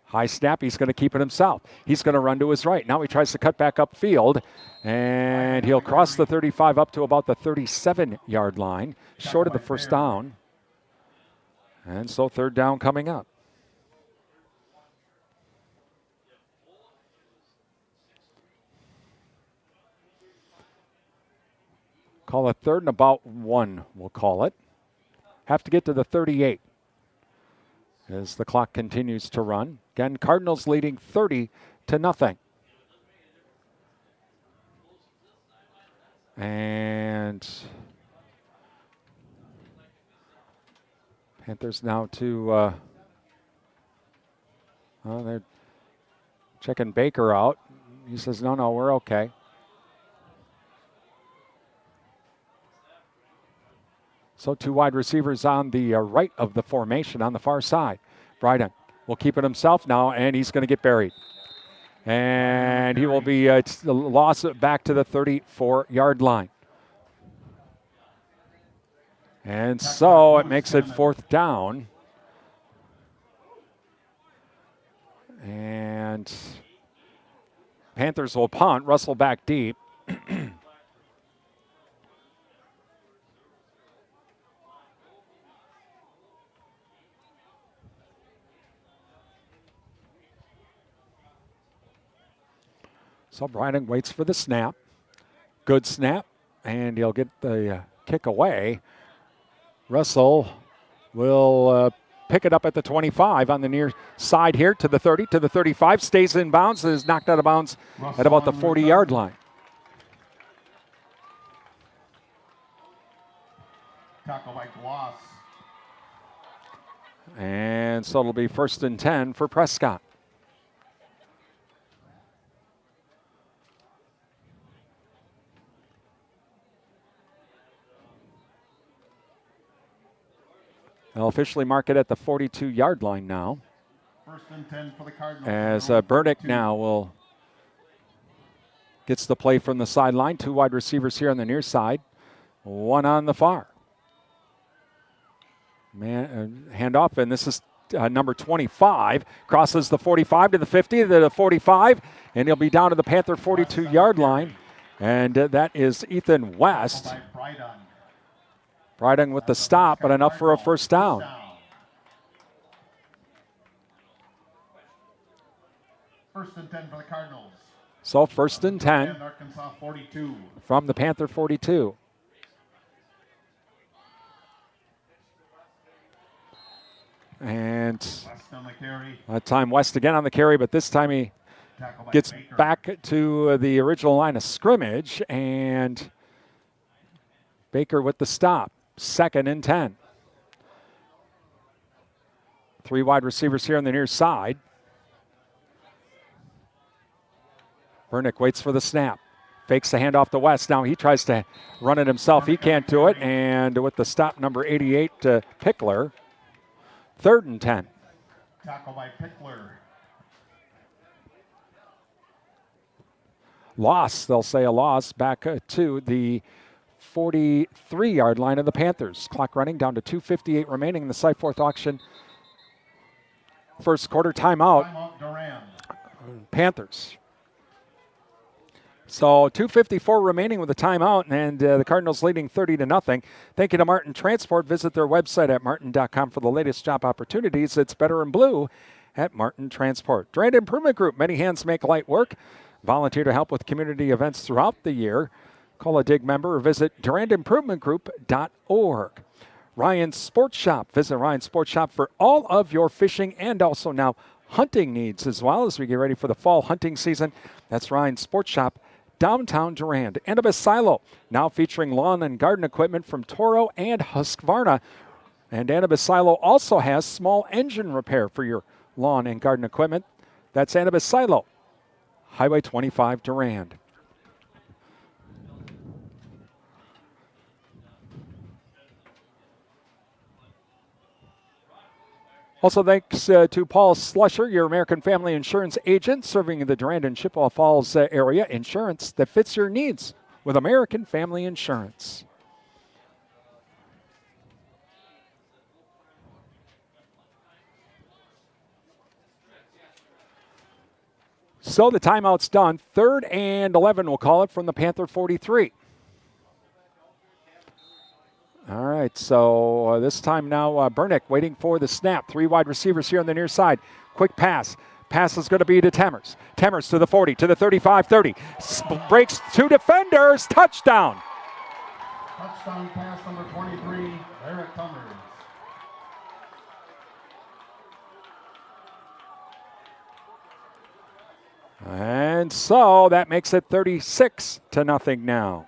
High snap, he's going to keep it himself. He's going to run to his right. Now he tries to cut back upfield, and he'll cross the 35 up to about the 37-yard line, short of the first down. And so 3rd down coming up. Call it 3rd and about 1, we'll call it. Have to get to the 38 as the clock continues to run. Again, Cardinals leading 30-0. And Panthers now to, they're checking Baker out. He says, no, we're okay. So 2 wide receivers on the right of the formation on the far side. Brydung will keep it himself now, and he's going to get buried. And he will be lost back to the 34-yard line. And so it makes it 4th down. And Panthers will punt. Russell back deep. So Brydung waits for the snap. Good snap, and he'll get the kick away. Russell will pick it up at the 25 on the near side here to the 30, to the 35. Stays in bounds, is knocked out of bounds at about the 40-yard line. Tackle by Gloss. And so it'll be 1st and 10 for Prescott. They'll officially mark it at the 42-yard line now. 1st and 10 for the Cardinals. As Burdick now gets the play from the sideline. 2 wide receivers here on the near side. 1 on the far. Handoff, and this is number 25. Crosses the 45 to the 50, to the 45, and he'll be down to the Panther 42-yard line. And that is Ethan West. Brydung with the stop, but enough for a 1st down. First and 10 for the Cardinals. So 1st and 10 Arkansas 42. from the Panther 42. And West on the carry. that time West again on the carry, but this time he Tackle by gets Baker. back to the original line of scrimmage, and Baker with the stop. 2nd and 10. 3 wide receivers here on the near side. Burnick waits for the snap. Fakes the handoff to West. Now he tries to run it himself. He can't do it. And with the stop, number 88, Pickler. 3rd and 10. Tackle by Pickler. Loss, they'll say a loss, back to the 43-yard line of the Panthers. Clock running down to 2:58 remaining in the Cyforth auction. First quarter timeout. Timeout Durand. Panthers. So 2:54 remaining with the timeout, and the Cardinals leading 30-0. Thank you to Martin Transport. Visit their website at martin.com for the latest job opportunities. It's better in blue at Martin Transport. Durand Improvement Group. Many hands make light work. Volunteer to help with community events throughout the year. Call a DIG member or visit durandimprovementgroup.org. Ryan's Sports Shop. Visit Ryan's Sports Shop for all of your fishing and also now hunting needs as well as we get ready for the fall hunting season. That's Ryan's Sports Shop, downtown Durand. Annabis Silo, now featuring lawn and garden equipment from Toro and Husqvarna. And Annabis Silo also has small engine repair for your lawn and garden equipment. That's Annabis Silo, Highway 25 Durand. Also, thanks to Paul Slusher, your American Family Insurance agent, serving the Durand and Chippewa Falls area. Insurance that fits your needs with American Family Insurance. So the timeout's done. 3rd and 11, we'll call it, from the Panther 43. All right, so this time now Burnick waiting for the snap. 3 wide receivers here on the near side. Quick pass. Pass is going to be to Temmers. Temmers to the 40, to the 35, 30. Breaks 2 defenders. Touchdown. Touchdown pass number 23, Eric Tummers. And so that makes it 36-0 now.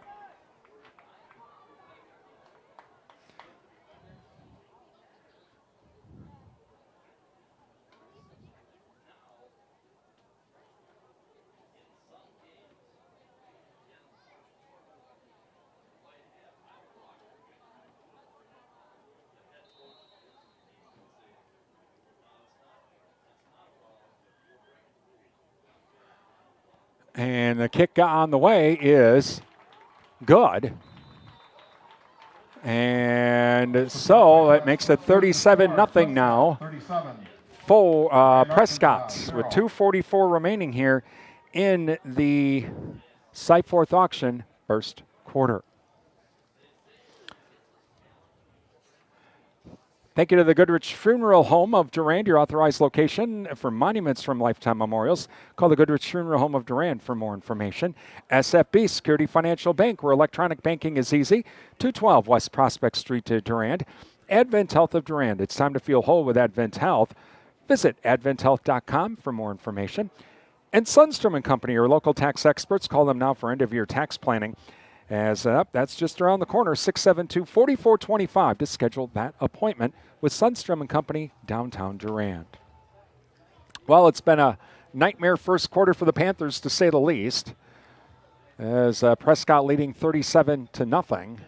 And the kick on the way is good. And so that makes it 37-0 now for Prescott with 2:44 remaining here in the Cyforth auction first quarter. Thank you to the Goodrich Funeral Home of Durand, your authorized location for monuments from Lifetime Memorials. Call the Goodrich Funeral Home of Durand for more information. SFB Security Financial Bank, where electronic banking is easy. 212 West Prospect Street to Durand. Advent Health of Durand. It's time to feel whole with Advent Health. Visit adventhealth.com for more information. And Sundstrom & Company, your local tax experts. Call them now for end-of-year tax planning. As that's just around the corner, 672-4425 to schedule that appointment with Sundstrom & Company, downtown Durand. Well, it's been a nightmare first quarter for the Panthers, to say the least, as Prescott leading 37-0.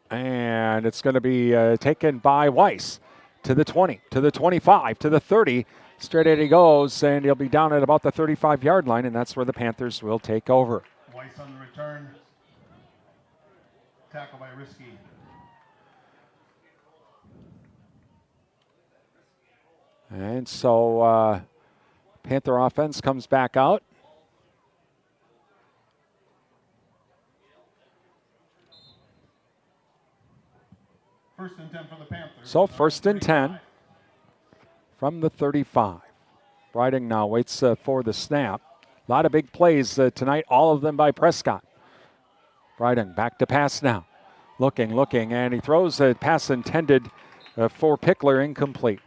And it's going to be taken by Weiss to the 20, to the 25, to the 30. Straight at he goes, and he'll be down at about the 35-yard line, and that's where the Panthers will take over. Weiss on the return. Tackle by Risky. And so Panther offense comes back out. first and 10 for the Panthers. So first and 10 from the 35. Briding now waits for the snap. A lot of big plays tonight, all of them by Prescott. Briding back to pass now. Looking, and he throws a pass intended for Pickler, incomplete.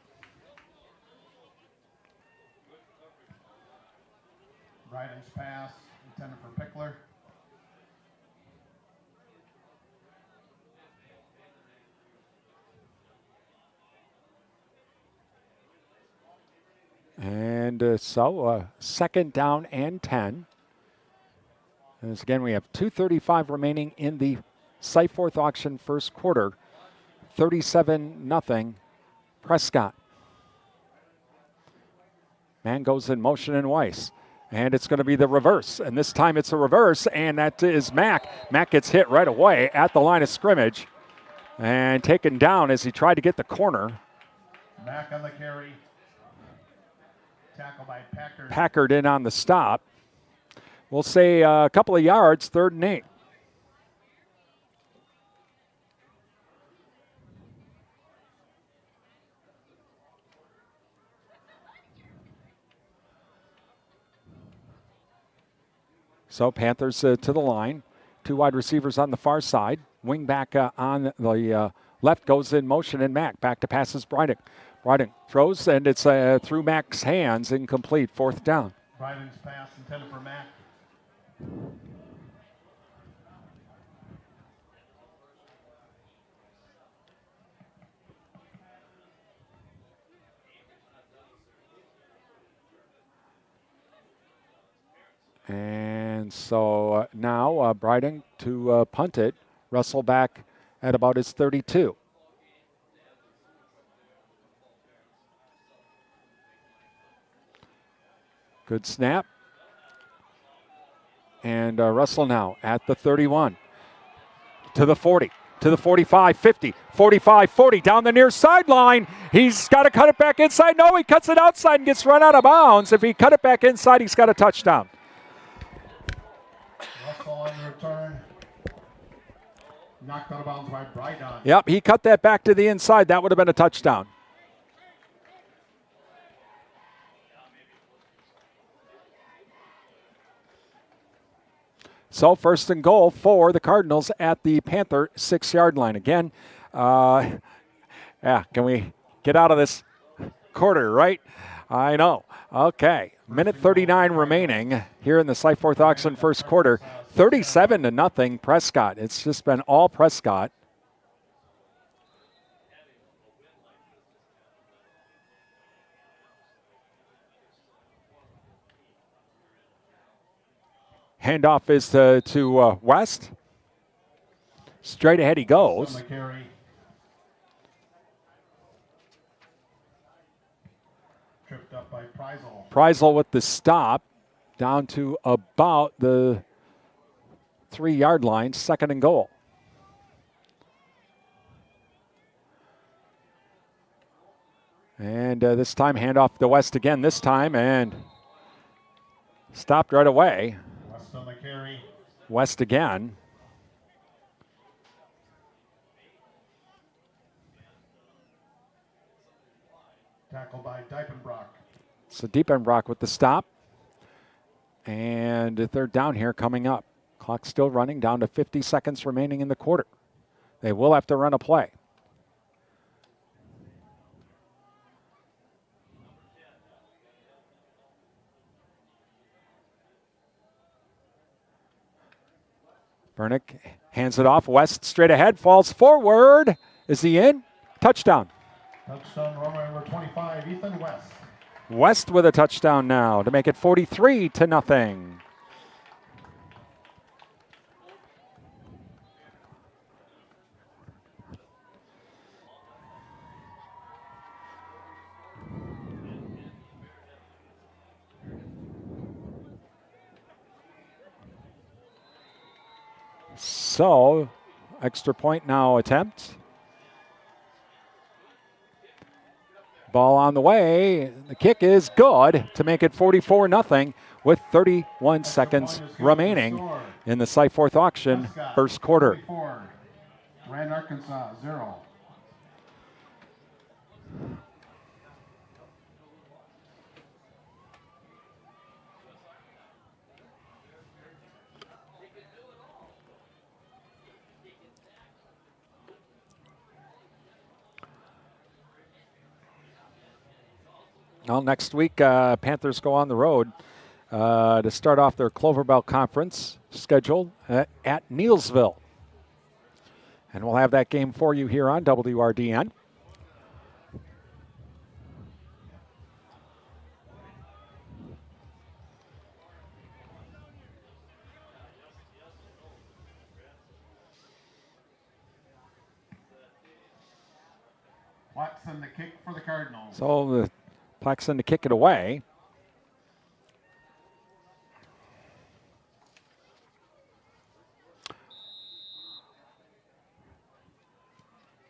Briding's pass intended for Pickler. And so second down and 10. As again, we have 2:35 remaining in the Cyforth auction first quarter. 37-0 Prescott. Man goes in motion in Weiss. And it's going to be the reverse. And this time it's a reverse, and that is Mack. Mack gets hit right away at the line of scrimmage and taken down as he tried to get the corner. Mack on the carry. Tackle by Packard. Packard in on the stop. We'll say a couple of yards, 3rd and 8. So Panthers to the line. 2 wide receivers on the far side. Wing back on the left goes in motion, and Mack back to passes Briding. Briding throws, and it's through Mack's hands, incomplete, 4th down. Briding's pass intended for Mack. And so now Briding to punt it. Russell back at about his 32. Good snap. And Russell now at the 31. To the 40. To the 45, 50, 45, 40. Down the near sideline. He's got to cut it back inside. No, he cuts it outside and gets run out of bounds. If he cut it back inside, he's got a touchdown. Russell on the return. Knocked out of bounds by Briding. Yep, he cut that back to the inside. That would have been a touchdown. So first and goal for the Cardinals at the Panther 6-yard line. Again, can we get out of this quarter, right? I know. Okay, minute 39 remaining here in the Cyforth auction first quarter. 37-0 Prescott. It's just been all Prescott. Handoff is to West. Straight ahead he goes. On the carry. Tripped up by Preisel. Preisel with the stop down to about the 3-yard line, 2nd and goal. And this time handoff to West again this time, and stopped right away. West on the carry. West again. Tackled by Diepenbrock. So Diepenbrock with the stop. And 3rd down here coming up. Clock still running, down to 50 seconds remaining in the quarter. They will have to run a play. Bernick hands it off. West straight ahead, falls forward. Is he in? Touchdown. Touchdown, runner number 25, Ethan West. West with a touchdown now to make it 43-0. So, extra point now attempt. Ball on the way. The kick is good to make it 44-0 with 31 seconds remaining in the Cyforth auction first quarter. Durand-Arkansaw 0. Well, next week, Panthers go on the road to start off their Clover Belt Conference schedule at Neelsville. And we'll have that game for you here on WRDN. Watson the kick for the Cardinals. So the Plaxton to kick it away.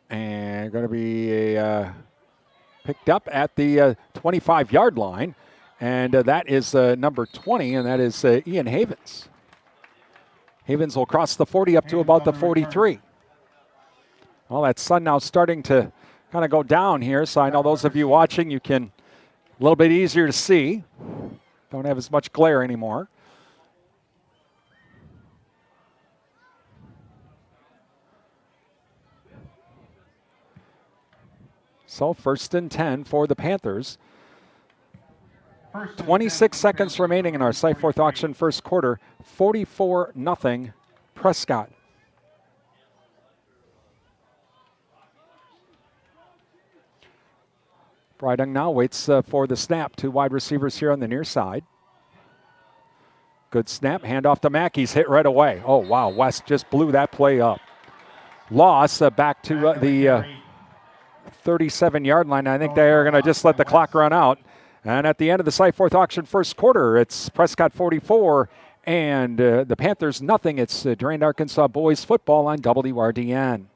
And going to be picked up at the 25-yard line. And that is number 20, and that is Ian Havens. Havens will cross the 40 up to about the 43. Well, that sun now starting to kind of go down here, so I know those of you watching, you can a little bit easier to see. Don't have as much glare anymore. So 1st and 10 for the Panthers. 26 seconds remaining in our Cyforth Auction first quarter. 44-0 Prescott. Brydung now waits for the snap. Two wide receivers here on the near side. Good snap. Handoff to Mack. He's hit right away. Oh, wow. West just blew that play up. Loss back to the 37-yard line. I think they are going to just let the clock run out. And at the end of the Cyforth Auction first quarter, it's Prescott 44 and the Panthers nothing. It's Durand-Arkansaw boys football on WRDN.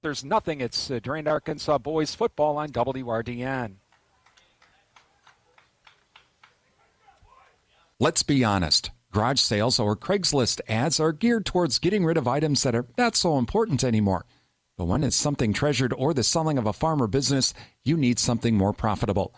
There's nothing. It's Durand-Arkansaw boys football on WRDN. Let's be honest. Garage sales or Craigslist ads are geared towards getting rid of items that are not so important anymore. But when it's something treasured or the selling of a farm or business, you need something more profitable.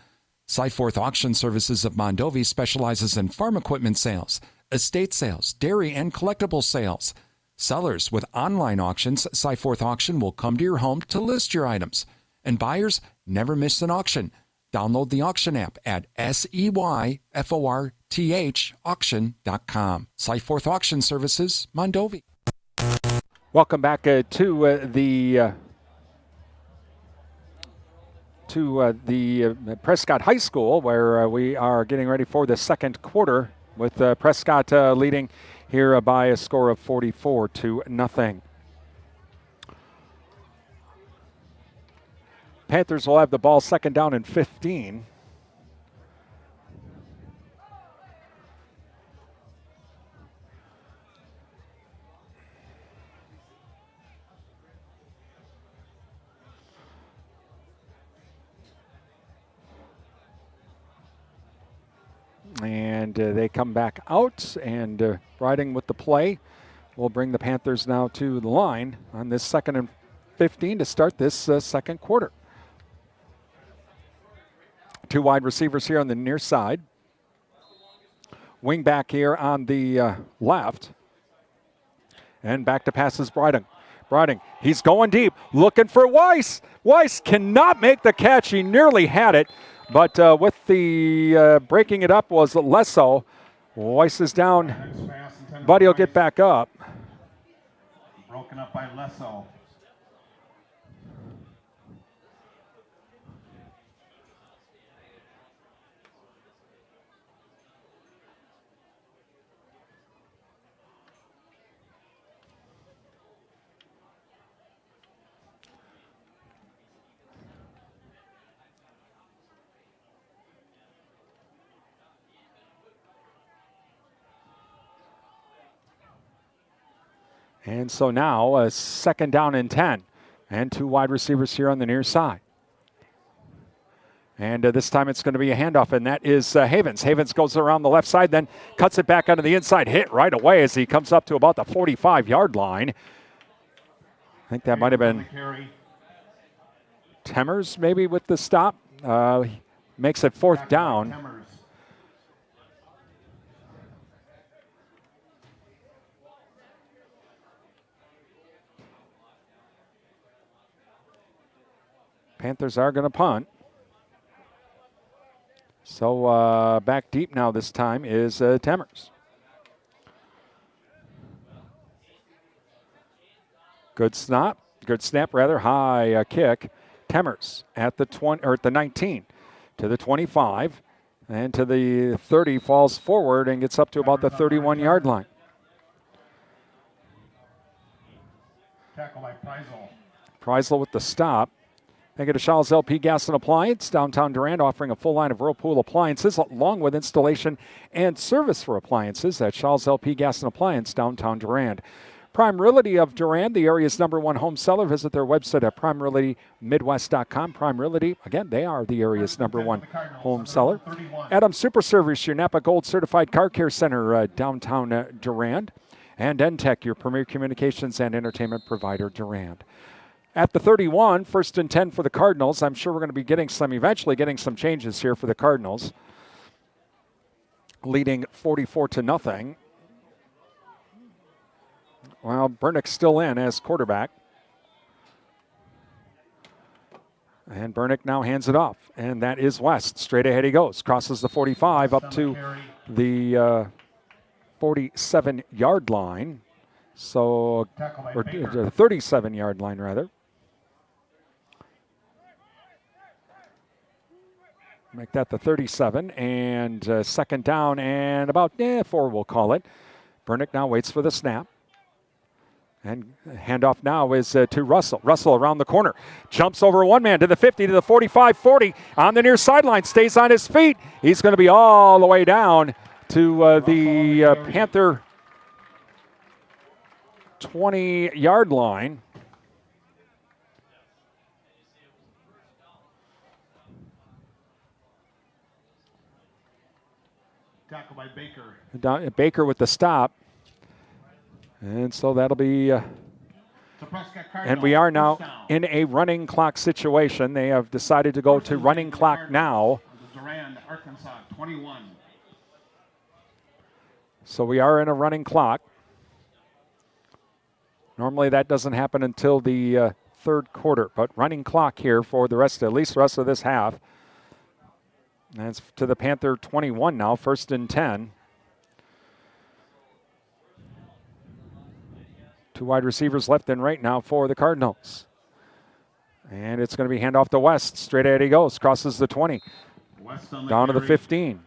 Cyforth Auction Services of Mondovi specializes in farm equipment sales, estate sales, dairy and collectible sales. Sellers with online auctions, Cyforth Auction will come to your home to list your items. And buyers never miss an auction. Download the auction app at SEYFORTH auction.com. Cyforth Auction Services, Mondovi. Welcome back to the Prescott High School, where we are getting ready for the second quarter with Prescott leading here by a score of 44-0. Panthers will have the ball second down and 15. And they come back out, and riding with the play will bring the Panthers now to the line on this 2nd and 15 to start this second quarter. Two wide receivers here on the near side. Wing back here on the left. And back to passes Brydung. Brydung, he's going deep, looking for Weiss. Weiss cannot make the catch. He nearly had it. But with the breaking it up was Lesso. Weiss is down, but he'll get back up. Broken up by Lesso. And so now a 2nd down and 10. And two wide receivers here on the near side. And this time it's going to be a handoff, and that is Havens. Havens goes around the left side, then cuts it back onto the inside. Hit right away as he comes up to about the 45-yard line. I think that might have been Temmers maybe with the stop. Makes it 4th down. Panthers are going to punt. So back deep now this time is Temmers. Good snap, high kick. Temmers at the 20 or at the 19 to the 25 and to the 30, falls forward and gets up to about the 31-yard line. Tackle by Preisel. Preisel with the stop. Thank you to Shaw's LP Gas and Appliance, downtown Durand, offering a full line of Whirlpool appliances along with installation and service for appliances at Shaw's LP Gas and Appliance, downtown Durand. Prime Realty of Durand, the area's #1 home seller. Visit their website at primerealtymidwest.com. Prime Realty, again, they are the area's #1 home seller. Adams Super Service, your Napa Gold Certified Car Care Center, downtown Durand. And Entech, your premier communications and entertainment provider, Durand. At the 31, 1st and 10 for the Cardinals. I'm sure we're going to be eventually getting some changes here for the Cardinals. Leading 44-0. Well, Bernick's still in as quarterback. And Bernick now hands it off. And that is West. Straight ahead he goes. Crosses the 45 up to the 47-yard line. So, or 37-yard line, rather. Make that the 37. And 2nd down and about 4, we'll call it. Bernick now waits for the snap. And handoff now is to Russell. Russell around the corner. Jumps over one man to the 50, to the 45, 40. On the near sideline. Stays on his feet. He's going to be all the way down to the Panther 20-yard line. Tackle by Baker. Baker with the stop. And so that'll be, and we are now in a running clock situation. They have decided to go to running clock now. Durand-Arkansaw, 21. So we are in a running clock. Normally that doesn't happen until the 3rd quarter, but running clock here for at least the rest of this half. And it's to the Panther 21 now, 1st and 10. 2 wide receivers left and right now for the Cardinals. And it's going to be handoff to West. Straight ahead he goes. Crosses the 20. Down to the 15.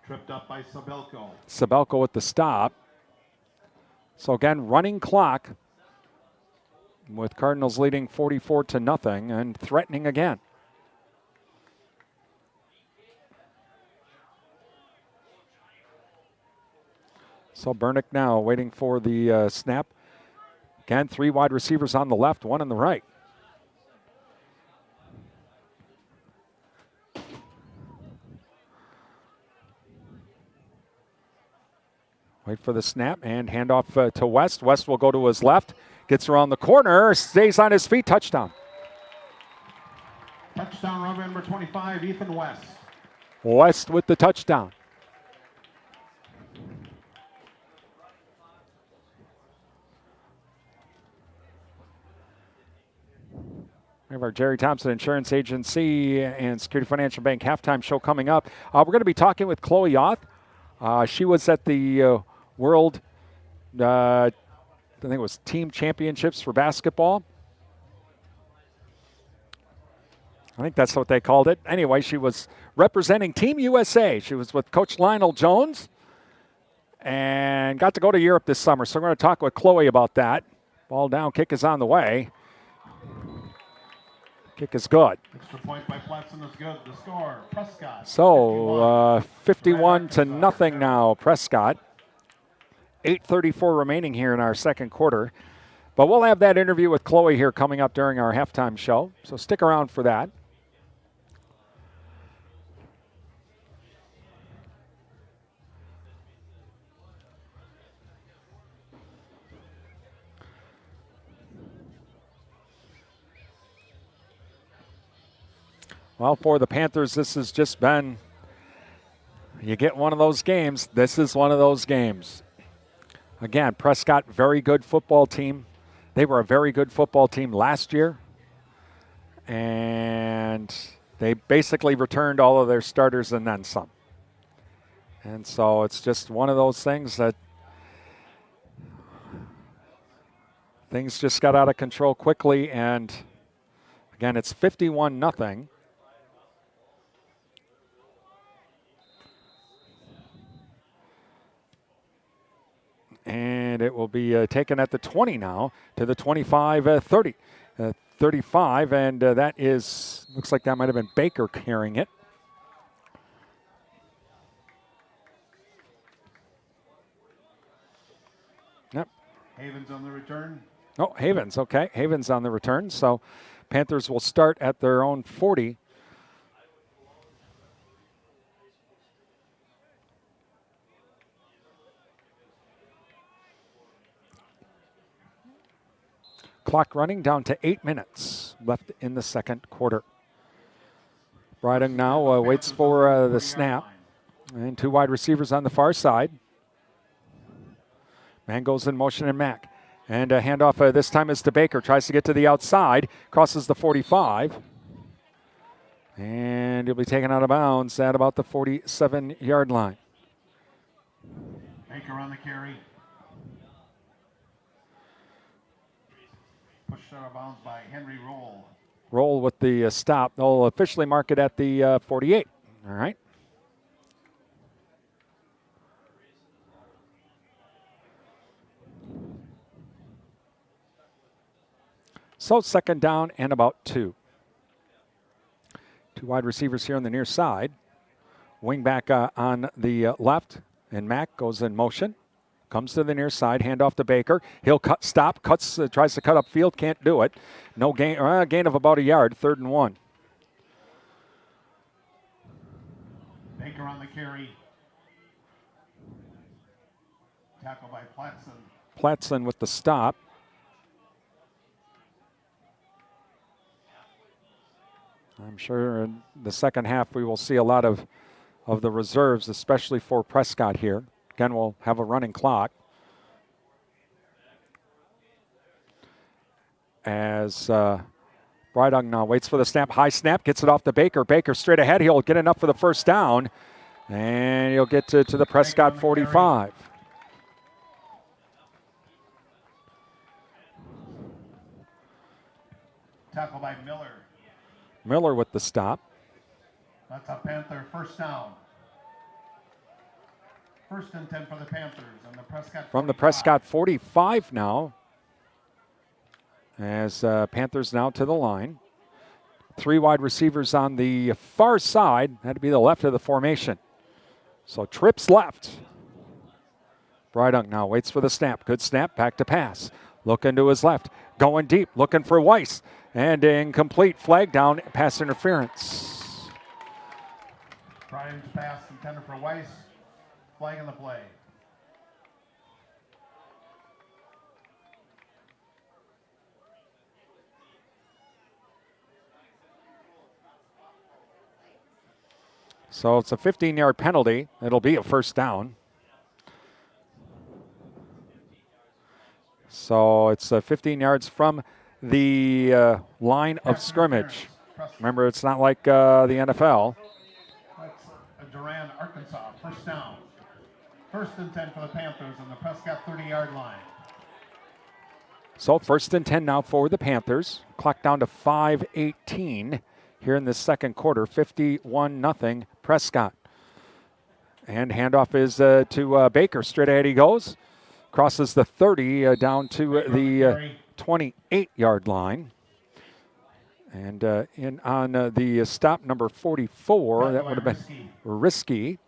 Tripped up by Sabelko. Sabelko with the stop. So again, running clock with Cardinals leading 44-0 and threatening again. So Bernick now waiting for the snap. Again, 3 wide receivers on the left, 1 on the right. Wait for the snap and handoff to West. West will go to his left. Gets around the corner, stays on his feet, touchdown. Touchdown run number 25, Ethan West. West with the touchdown. We have our Jerry Thompson Insurance Agency and Security Financial Bank halftime show coming up. We're going to be talking with Chloe Yoth. She was at the World, I think it was Team Championships for basketball. I think that's what they called it. Anyway, she was representing Team USA. She was with Coach Lionel Jones and got to go to Europe this summer. So we're going to talk with Chloe about that. Ball down, kick is on the way. Kick is good. Extra point by Platson is good. The score, Prescott. So 51-0 now, Prescott. 8:34 remaining here in our 2nd quarter. But we'll have that interview with Chloe here coming up during our halftime show. So stick around for that. Well, for the Panthers, this has just been, you get one of those games. This is one of those games. Again, Prescott, very good football team. They were a very good football team last year. And they basically returned all of their starters and then some. And so it's just one of those things that things just got out of control quickly. And again, it's 51-0. And it will be taken at the 20 now to the 25-30. 35, and that is, looks like that might have been Baker carrying it. Yep. Havens on the return. Oh, Havens, okay. Havens on the return. So Panthers will start at their own 40. Clock running down to 8 minutes left in the second quarter. Bryden now waits for the snap. And two wide receivers on the far side. Man goes in motion and Mack. And a handoff this time is to Baker. Tries to get to the outside. Crosses the 45. And he'll be taken out of bounds at about the 47-yard line. Baker on the carry. Pushed out of bounds by Henry Roll. Roll with the stop. They'll officially mark it at the 48. All right. So second down and about 2. Two wide receivers here on the near side. Wing back on the left, and Mack goes in motion. Comes to the near side, handoff to Baker. He'll cuts, tries to cut upfield, can't do it. No gain, gain of about a yard, 3rd and 1. Baker on the carry. Tackle by Platson. Platson with the stop. I'm sure in the second half we will see a lot of the reserves, especially for Prescott here. Again, we'll have a running clock. As Bryden now waits for the snap. High snap, gets it off to Baker. Baker straight ahead. He'll get enough for the first down. And he'll get to the Prescott 45. Tackle by Miller. Miller with the stop. That's a Panther first down. 1st and 10 for the Panthers on the Prescott 45. From the Prescott 45 now. As Panthers now to the line. 3 wide receivers on the far side. Had to be the left of the formation. So trips left. Bryden now waits for the snap. Good snap, back to pass. Looking to his left. Going deep, looking for Weiss. And incomplete, flag down, pass interference. Bryden's pass intended for Weiss. Flag in the play. So it's a 15-yard penalty. It'll be a first down. So it's 15 yards from the line of scrimmage. Remember, it's not like the NFL. That's Durand-Arkansaw, first down. 1st and 10 for the Panthers on the Prescott 30-yard line. So 1st and 10 now for the Panthers. Clock down to 5:18 here in the second quarter. 51-0 Prescott. And handoff is to Baker. Straight ahead he goes. Crosses the 30 down to the 28-yard line. And in on the stop number 44, that would have been risky.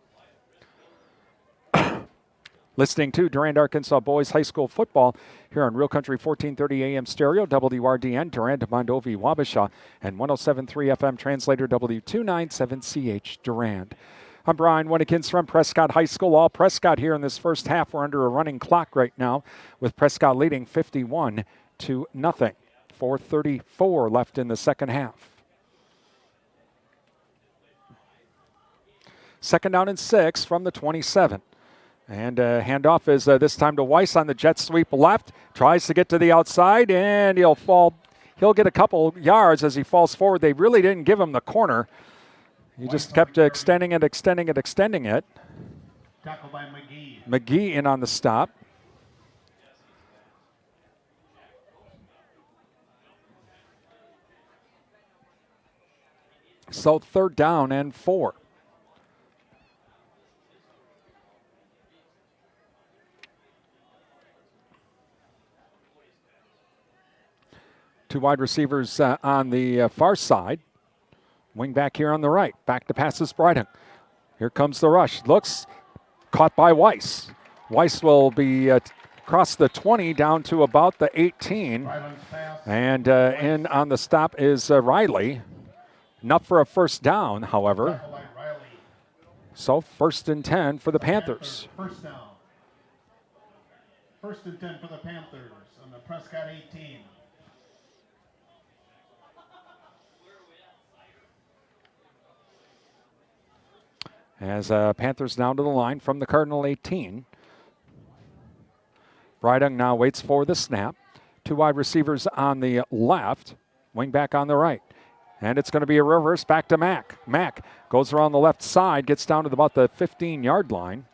Listening to Durand-Arkansaw Boys High School Football here on Real Country 1430 AM stereo, WRDN, Durand, Mondovi, Wabasha, and 107.3 FM translator W297CH Durand. I'm Brian Winnikins from Prescott High School. All Prescott here in this first half. We're under a running clock right now with Prescott leading 51-0. 4:34 left in the second half. Second down and 6 from the 27. And handoff is this time to Weiss on the jet sweep left. Tries to get to the outside, and he'll fall. He'll get a couple yards as he falls forward. They really didn't give him the corner. He just kept extending it. Tackled by McGee. McGee in on the stop. So third down and 4. Two wide receivers on the far side. Wing back here on the right. Back to passes Breitung. Here comes the rush. Looks caught by Weiss. Weiss will be across the 20 down to about the 18. And in on the stop is Riley. Enough for a first down, however. So 1st and 10 for the Panthers. First down. 1st and 10 for the Panthers on the Prescott 18. As Panthers down to the line from the Cardinal 18. Breitung now waits for the snap. Two wide receivers on the left. Wing back on the right. And it's going to be a reverse back to Mack. Mack goes around the left side, gets down to about the 15-yard line.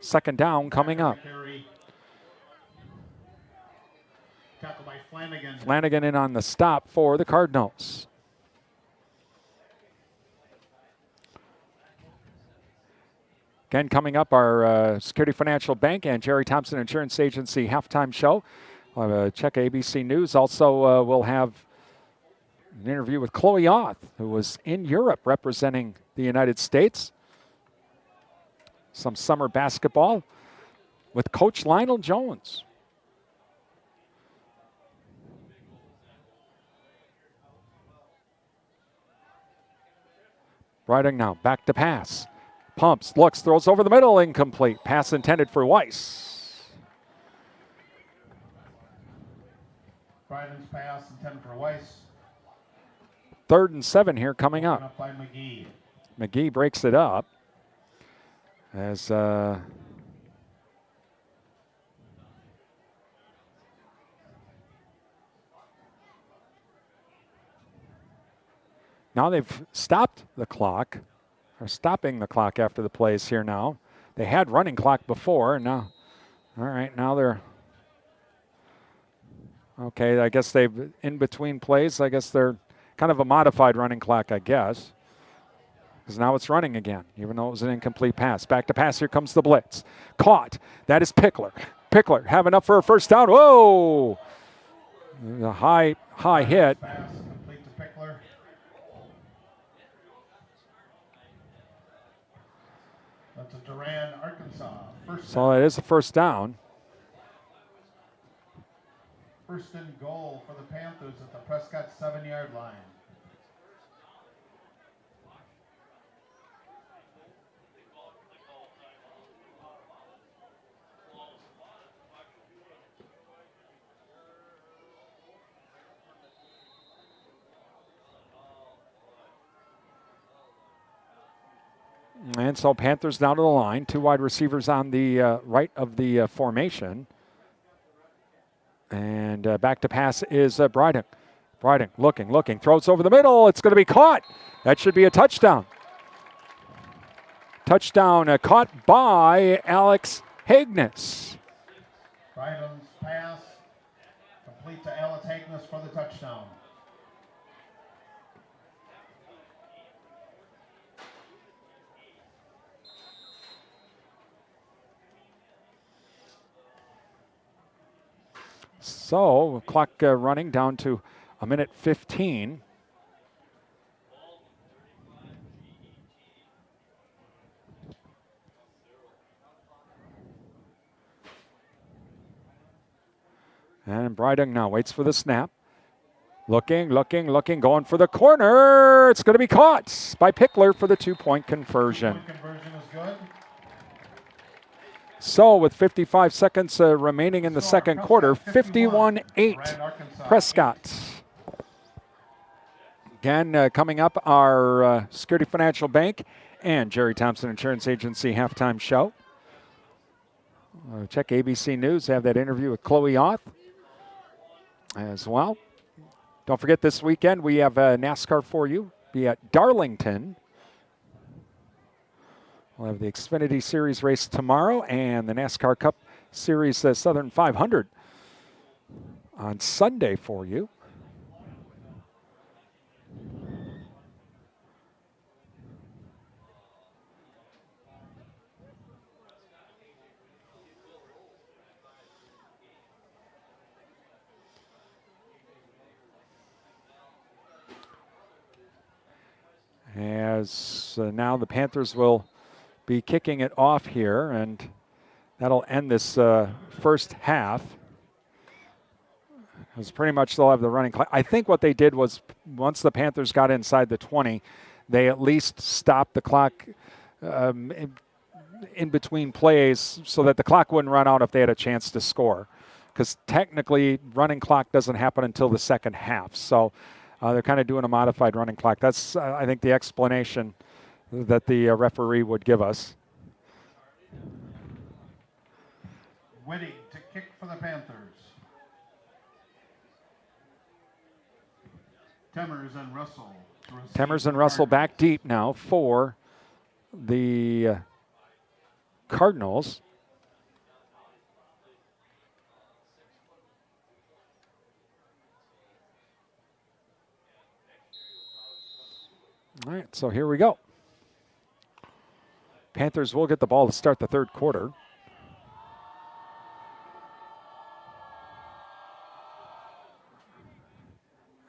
Second down coming up. Tackled by Flanagan. Flanagan in on the stop for the Cardinals. Again, coming up, our Security Financial Bank and Jerry Thompson Insurance Agency halftime show. We'll have a check ABC News. Also, we'll have an interview with Chloe Oth, who was in Europe representing the United States. Some summer basketball with Coach Lionel Jones. Breitung now, back to pass. Pumps, looks, throws over the middle, incomplete. Pass intended for Weiss. Breitung's pass intended for Weiss. 3rd and 7 here coming up. Up by McGee. McGee breaks it up. As now they've stopped the clock. Are stopping the clock after the plays here now. They had running clock before, and now, all right, now they're, okay, I guess they've, in between plays, I guess they're kind of a modified running clock, I guess. Because now it's running again, even though it was an incomplete pass. Back to pass, here comes the blitz. Caught, that is Pickler. Pickler, have enough for a first down. Whoa! The high hit. Pass complete to Pickler. That's a Durand-Arkansaw. So it is a first down. 1st and goal for the Panthers at the Prescott 7-yard line. And so Panthers down to the line. Two wide receivers on the right of the formation. And back to pass is Breitung. Breitung looking, throws over the middle. It's going to be caught. That should be a touchdown. Touchdown caught by Alex Hagnes. Breitung's pass complete to Alex Hagnes for the touchdown. So, clock running down to a minute 15. And Breitung now waits for the snap. Looking, going for the corner. It's going to be caught by Pickler for the 2-point conversion. Conversion is good. So with 55 seconds remaining in the second quarter, 51-8 Prescott. Again, coming up, our Security Financial Bank and Jerry Thompson Insurance Agency halftime show. Check ABC News. Have that interview with Chloe Auth as well. Don't forget this weekend we have NASCAR for you. Be at Darlington. We'll have the Xfinity Series race tomorrow and the NASCAR Cup Series Southern 500 on Sunday for you. As now the Panthers will be kicking it off here, and that'll end this first half. Because pretty much they'll have the running clock. I think what they did was once the Panthers got inside the 20, they at least stopped the clock in between plays so that the clock wouldn't run out if they had a chance to score. Because technically, running clock doesn't happen until the second half. So they're kind of doing a modified running clock. That's, I think, the explanation that the referee would give us. Whitting to kick for the Panthers. Temmers and Russell. Temmers and Russell back deep now for the Cardinals. All right, so here we go. Panthers will get the ball to start the third quarter.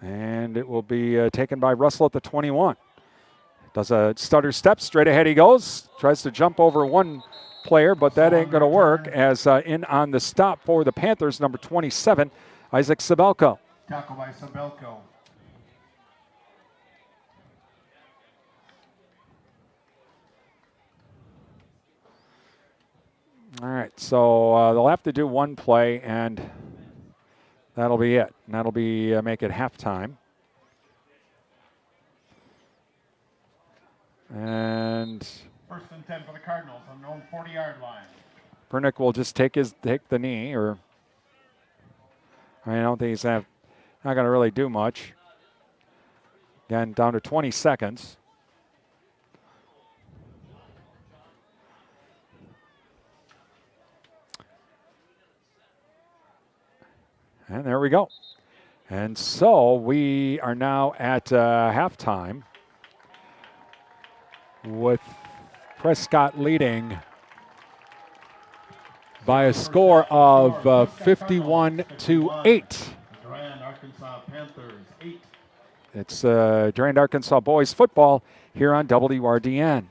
And it will be taken by Russell at the 21. Does a stutter step, straight ahead he goes. Tries to jump over one player, but that ain't going to work as in on the stop for the Panthers, number 27, Isaac Sabelko. Tackle by Sabelko. All right, so they'll have to do one play, and that'll be it. And that'll be make it halftime. And First and 10 for the Cardinals on their own 40-yard line. Pernick will just take the knee, or I don't think he's not going to really do much. Again, down to 20 seconds. And there we go. And so we are now at halftime with Prescott leading by a score of 51-8. Durand-Arkansaw Panthers 8. It's Durand-Arkansaw boys football here on WRDN.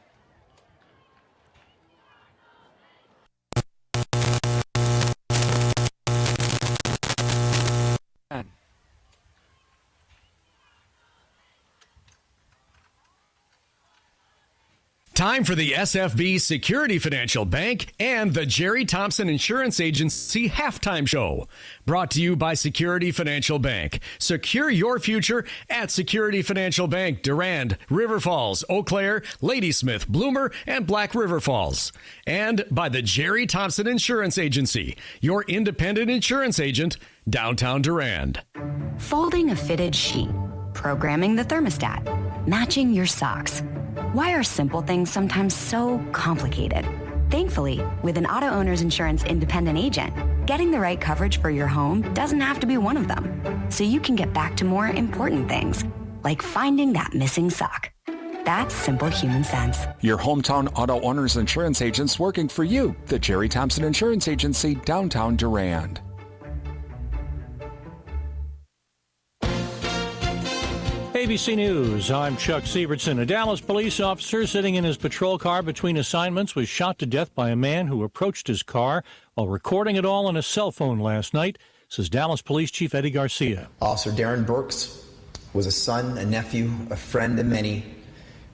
Time for the SFB Security Financial Bank and the Jerry Thompson Insurance Agency halftime show. Brought to you by Security Financial Bank. Secure your future at Security Financial Bank, Durand, River Falls, Eau Claire, Ladysmith, Bloomer, and Black River Falls. And by the Jerry Thompson Insurance Agency, your independent insurance agent, downtown Durand. Folding a fitted sheet, programming the thermostat, matching your socks. Why are simple things sometimes so complicated? Thankfully, with an auto owner's insurance independent agent, getting the right coverage for your home doesn't have to be one of them. So you can get back to more important things, like finding that missing sock. That's simple human sense. Your hometown auto owner's insurance agents working for you. The Jerry Thompson Insurance Agency, downtown Durand. ABC News, I'm Chuck Sievertson. A Dallas police officer sitting in his patrol car between assignments was shot to death by a man who approached his car while recording it all on a cell phone last night, says Dallas Police Chief Eddie Garcia. Officer Darren Burks was a son, a nephew, a friend of many,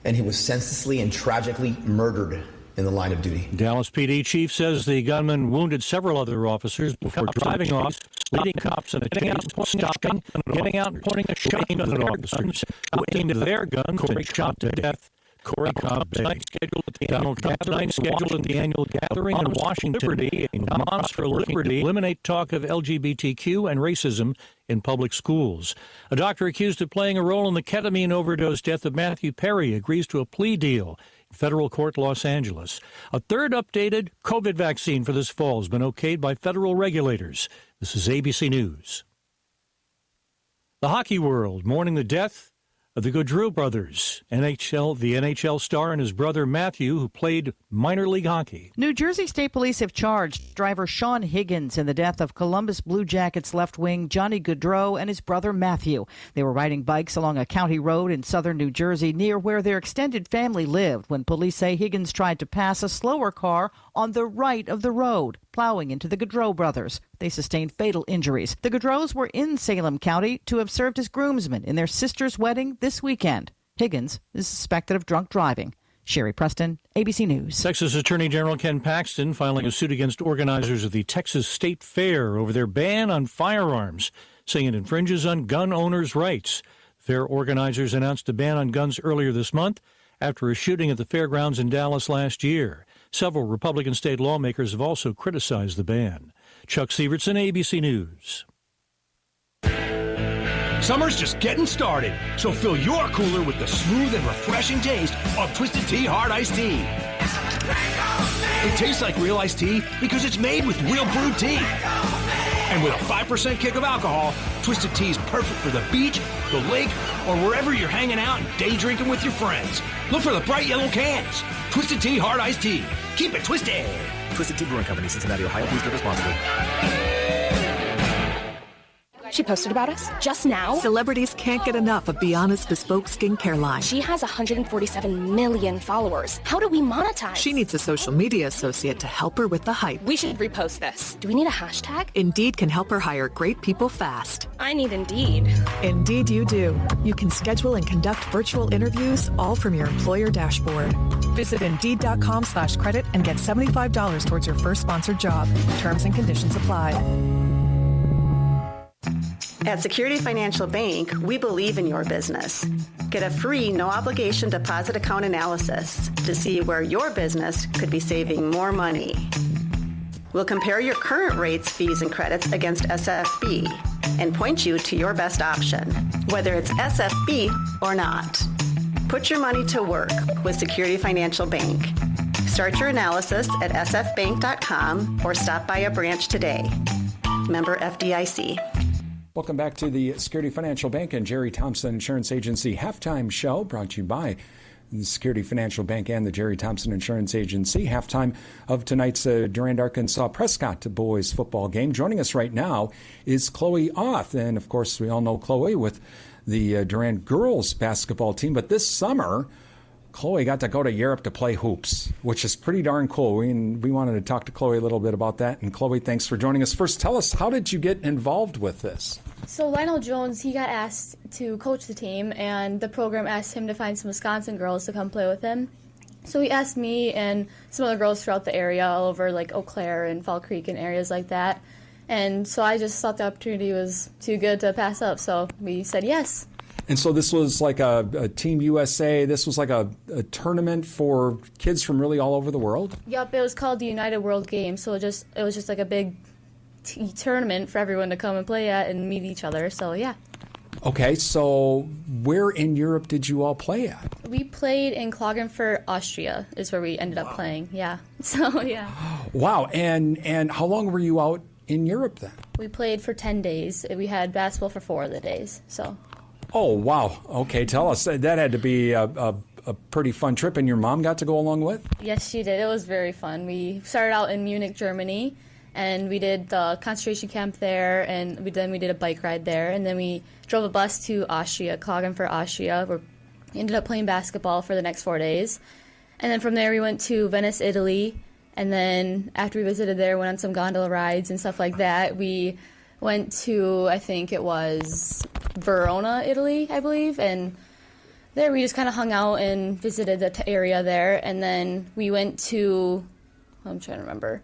and he was senselessly and tragically murdered in the line of duty. Dallas PD chief says the gunman wounded several other officers before driving off, leading cops in a chase, stopping, getting out and pointing a shotgun at officers who aimed their guns and shot to death. Corey Cobb tonight scheduled at the Donald Trump tonight scheduled at the annual gathering in Washington, a monster liberty, eliminate talk of LGBTQ and racism in public schools. A doctor accused of playing a role in the ketamine overdose death of Matthew Perry agrees to a plea deal in federal court, Los Angeles. A third updated COVID vaccine for this fall has been okayed by federal regulators. This is ABC News. The hockey world mourning the death of the Gaudreau brothers, the NHL star and his brother Matthew, who played minor league hockey. New Jersey State Police have charged driver Sean Higgins in the death of Columbus Blue Jackets left wing Johnny Gaudreau and his brother Matthew. They were riding bikes along a county road in southern New Jersey near where their extended family lived when police say Higgins tried to pass a slower car on the right of the road, plowing into the Gaudreau brothers. They sustained fatal injuries. The Gaudreaus were in Salem County to have served as groomsmen in their sister's wedding this weekend. Higgins is suspected of drunk driving. Sherry Preston, ABC News. Texas Attorney General Ken Paxton filing a suit against organizers of the Texas State Fair over their ban on firearms, saying it infringes on gun owners' rights. Fair organizers announced a ban on guns earlier this month after a shooting at the fairgrounds in Dallas last year. Several Republican state lawmakers have also criticized the ban. Chuck Sievertson, ABC News. Summer's just getting started, so fill your cooler with the smooth and refreshing taste of Twisted Tea Hard Iced Tea. It tastes like real iced tea because it's made with real brewed tea. And with a 5% kick of alcohol, Twisted Tea is perfect for the beach, the lake, or wherever you're hanging out and day drinking with your friends. Look for the bright yellow cans. Twisted Tea Hard Iced Tea. Keep it twisted. Twisted Tea Brewing Company, Cincinnati, Ohio. Please drink responsibly. She posted about us just now. Celebrities can't get enough of Biana's bespoke skincare line. She has 147 million followers. How do we monetize? She needs a social media associate to help her with the hype. We should repost this. Do we need a hashtag? Indeed can help her hire great people fast. I need Indeed. Indeed you do. You can schedule and conduct virtual interviews all from your employer dashboard. Visit Indeed.com/credit and get $75 towards your first sponsored job. Terms and conditions apply. At Security Financial Bank, we believe in your business. Get a free, no-obligation deposit account analysis to see where your business could be saving more money. We'll compare your current rates, fees, and credits against SFB and point you to your best option, whether it's SFB or not. Put your money to work with Security Financial Bank. Start your analysis at sfbank.com or stop by a branch today. Member FDIC. Welcome back to the Security Financial Bank and Jerry Thompson Insurance Agency halftime show, brought to you by the Security Financial Bank and the Jerry Thompson Insurance Agency. Halftime of tonight's Durand-Arkansaw Prescott boys football game. Joining us right now is Chloe Auth, and of course we all know Chloe with the Durand girls basketball team. But this summer, Chloe got to go to Europe to play hoops, which is pretty darn cool. We wanted to talk to Chloe a little bit about that. And Chloe, thanks for joining us. First, tell us, how did you get involved with this? So Lionel Jones, he got asked to coach the team, and the program asked him to find some Wisconsin girls to come play with him. So he asked me and some other girls throughout the area, all over like Eau Claire and Fall Creek and areas like that. And so I just thought the opportunity was too good to pass up, so we said yes. And so this was like a Team USA. This was like a tournament for kids from really all over the world? Yep, it was called the United World Games, so it was just like a big tournament for everyone to come and play at and meet each other, so yeah. Okay, so where in Europe did you all play at? We played in Klagenfurt, Austria, is where we ended up playing, yeah. So, yeah. Wow, and how long were you out in Europe then? We played for 10 days. We had basketball for 4 of the days, so. Oh, wow. Okay, tell us. That had to be a pretty fun trip, and your mom got to go along with? Yes, she did. It was very fun. We started out in Munich, Germany, and we did the concentration camp there, and then we did a bike ride there, and then we drove a bus to Austria, Klagenfurt, Austria, where we ended up playing basketball for the next 4 days. And then from there we went to Venice, Italy, and then after we visited there, went on some gondola rides and stuff like that. We went to, I think it was Verona, Italy, I believe, and there we just kind of hung out and visited the area there, and then we went to, I'm trying to remember,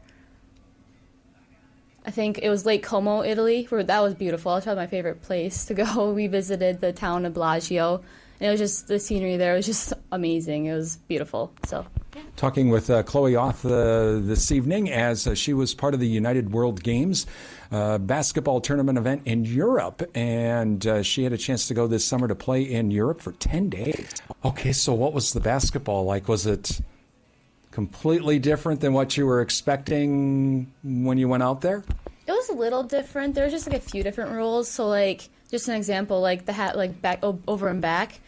I think it was Lake Como, Italy, where that was beautiful. That was probably my favorite place to go. We visited the town of Bellagio And it was just, the scenery there was just amazing. It was beautiful. So, yeah. Talking with Chloe Oth this evening as she was part of the United World Games basketball tournament event in Europe. And she had a chance to go this summer to play in Europe for 10 days. Okay, so what was the basketball like? Was it completely different than what you were expecting when you went out there? It was a little different. There was just like a few different rules. So like, just an example, like the hat, like back over and back.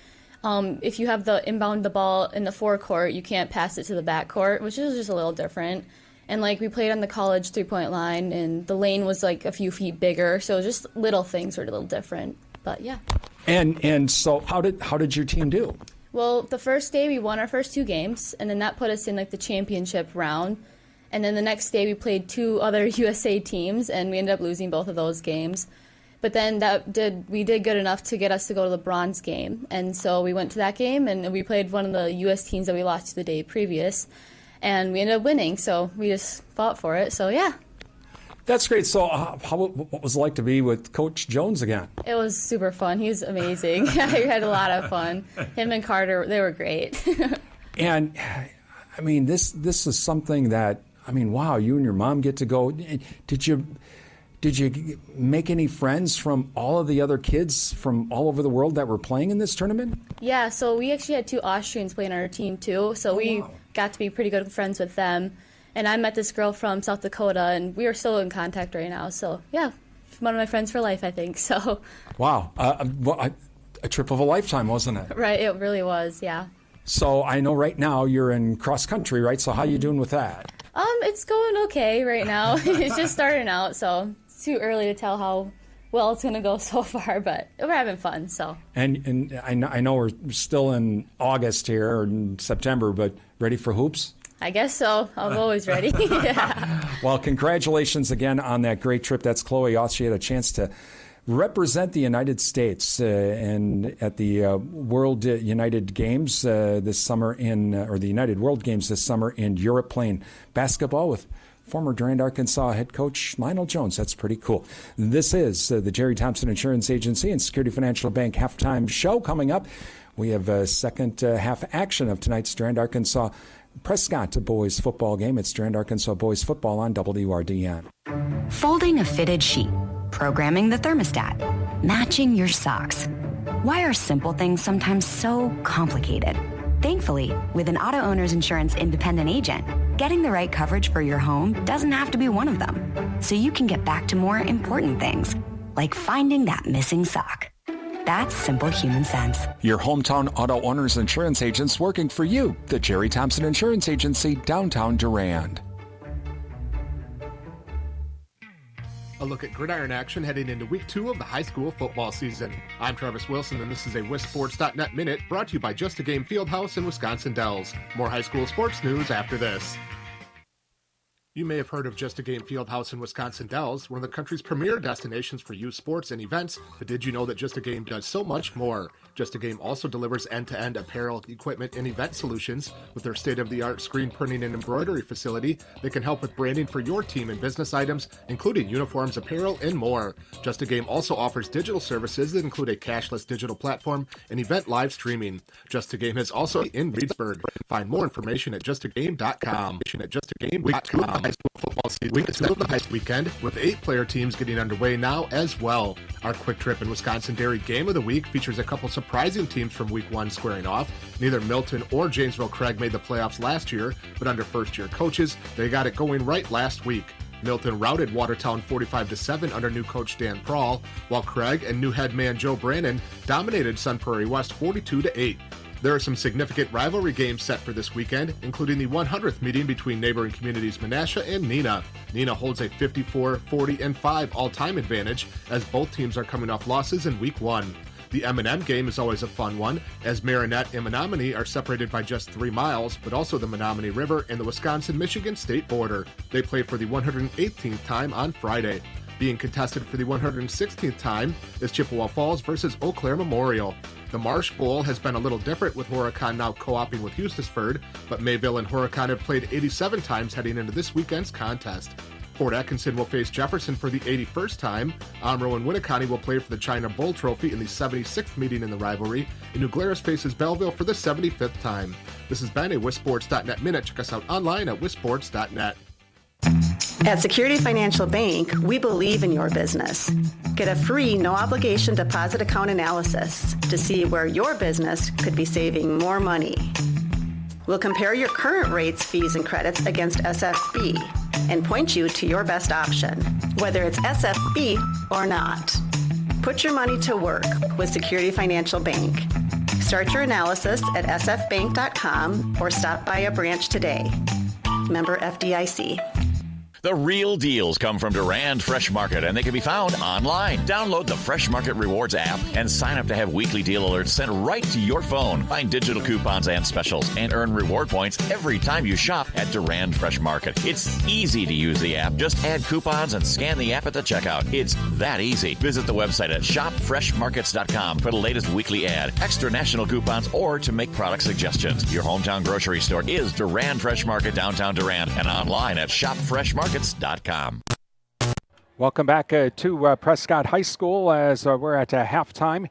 If you have the inbound the ball in the forecourt, you can't pass it to the backcourt, which is just a little different. And like we played on the college 3-point line, and the lane was like a few feet bigger, so just little things were a little different. But yeah. And so how did your team do? Well, the first day we won our first 2 games, and then that put us in like the championship round. And then the next day we played 2 other USA teams, and we ended up losing both of those games. But then we did good enough to get us to go to the bronze game. And so we went to that game, and we played one of the U.S. teams that we lost to the day previous. And we ended up winning, so we just fought for it. So, yeah. That's great. So what was it like to be with Coach Jones again? It was super fun. He was amazing. I had a lot of fun. Him and Carter, they were great. And, I mean, this is something that, I mean, wow, you and your mom get to go. Did you make any friends from all of the other kids from all over the world that were playing in this tournament? Yeah, so we actually had 2 Austrians playing on our team, too. So we got to be pretty good friends with them. And I met this girl from South Dakota, and we are still in contact right now. So, yeah, one of my friends for life, I think. So. Wow. A trip of a lifetime, wasn't it? Right, it really was, yeah. So I know right now you're in cross country, right? So how you doing with that? It's going okay right now. It's just starting out, so it's too early to tell how well it's going to go so far, but we're having fun, so. And I know we're still in August here, or in September, but ready for hoops? I guess so. I'm always ready. Yeah. Well, congratulations again on that great trip. That's Chloe Oth. She had a chance to represent the United States and at the World United Games this summer or the United World Games this summer in Europe, playing basketball with former Durand-Arkansaw head coach Lionel Jones. That's pretty cool. This is the Jerry Thompson Insurance Agency and Security Financial Bank halftime show coming up. We have a second half action of tonight's Durand-Arkansaw Prescott boys football game. It's Durand-Arkansaw boys football on WRDN. Folding a fitted sheet, programming the thermostat, matching your socks. Why are simple things sometimes so complicated? Thankfully, with an auto owner's insurance independent agent, getting the right coverage for your home doesn't have to be one of them. So you can get back to more important things, like finding that missing sock. That's simple human sense. Your hometown auto owner's insurance agents working for you. The Jerry Thompson Insurance Agency, downtown Durand. A look at gridiron action heading into week 2 of the high school football season. I'm Travis Wilson, and this is a WisSports.net Minute brought to you by Just a Game Fieldhouse in Wisconsin Dells. More high school sports news after this. You may have heard of Just a Game Fieldhouse in Wisconsin Dells, one of the country's premier destinations for youth sports and events, but did you know that Just a Game does so much more? Just a Game also delivers end-to-end apparel, equipment, and event solutions. With their state-of-the-art screen printing and embroidery facility, they can help with branding for your team and business items, including uniforms, apparel, and more. Just a Game also offers digital services that include a cashless digital platform and event live streaming. Just a Game is also in Reedsburg. Find more information at justagame.com. High school football season week 2 of the high school weekend, with 8-player teams getting underway now as well. Our Quick Trip in Wisconsin Dairy Game of the Week features a couple surprising teams from week 1 squaring off. Neither Milton or Janesville Craig made the playoffs last year, but under first-year coaches, they got it going right last week. Milton routed Watertown 45-7 under new coach Dan Prawl, while Craig and new head man Joe Brannon dominated Sun Prairie West 42-8. There are some significant rivalry games set for this weekend, including the 100th meeting between neighboring communities Menasha and Neenah. Neenah holds a 54-40-5 all-time advantage, as both teams are coming off losses in week 1. The M&M game is always a fun one, as Marinette and Menominee are separated by just 3 miles, but also the Menominee River and the Wisconsin-Michigan state border. They play for the 118th time on Friday. Being contested for the 116th time is Chippewa Falls versus Eau Claire Memorial. The Marsh Bowl has been a little different, with Horicon now co-oping with Eustisford, but Mayville and Horicon have played 87 times heading into this weekend's contest. Port Atkinson will face Jefferson for the 81st time. Omro and Winneconne will play for the China Bowl Trophy in the 76th meeting in the rivalry. And New Glarus faces Belleville for the 75th time. This has been a WisSports.net Minute. Check us out online at WisSports.net. At Security Financial Bank, we believe in your business. Get a free, no-obligation deposit account analysis to see where your business could be saving more money. We'll compare your current rates, fees, and credits against SFB and point you to your best option, whether it's SFB or not. Put your money to work with Security Financial Bank. Start your analysis at sfbank.com or stop by a branch today. Member FDIC. The real deals come from Durand Fresh Market, and they can be found online. Download the Fresh Market Rewards app and sign up to have weekly deal alerts sent right to your phone. Find digital coupons and specials and earn reward points every time you shop at Durand Fresh Market. It's easy to use the app. Just add coupons and scan the app at the checkout. It's that easy. Visit the website at shopfreshmarkets.com for the latest weekly ad, extra national coupons, or to make product suggestions. Your hometown grocery store is Durand Fresh Market, downtown Durand, and online at shopfreshmarkets.com. Welcome back to Prescott High School as we're at halftime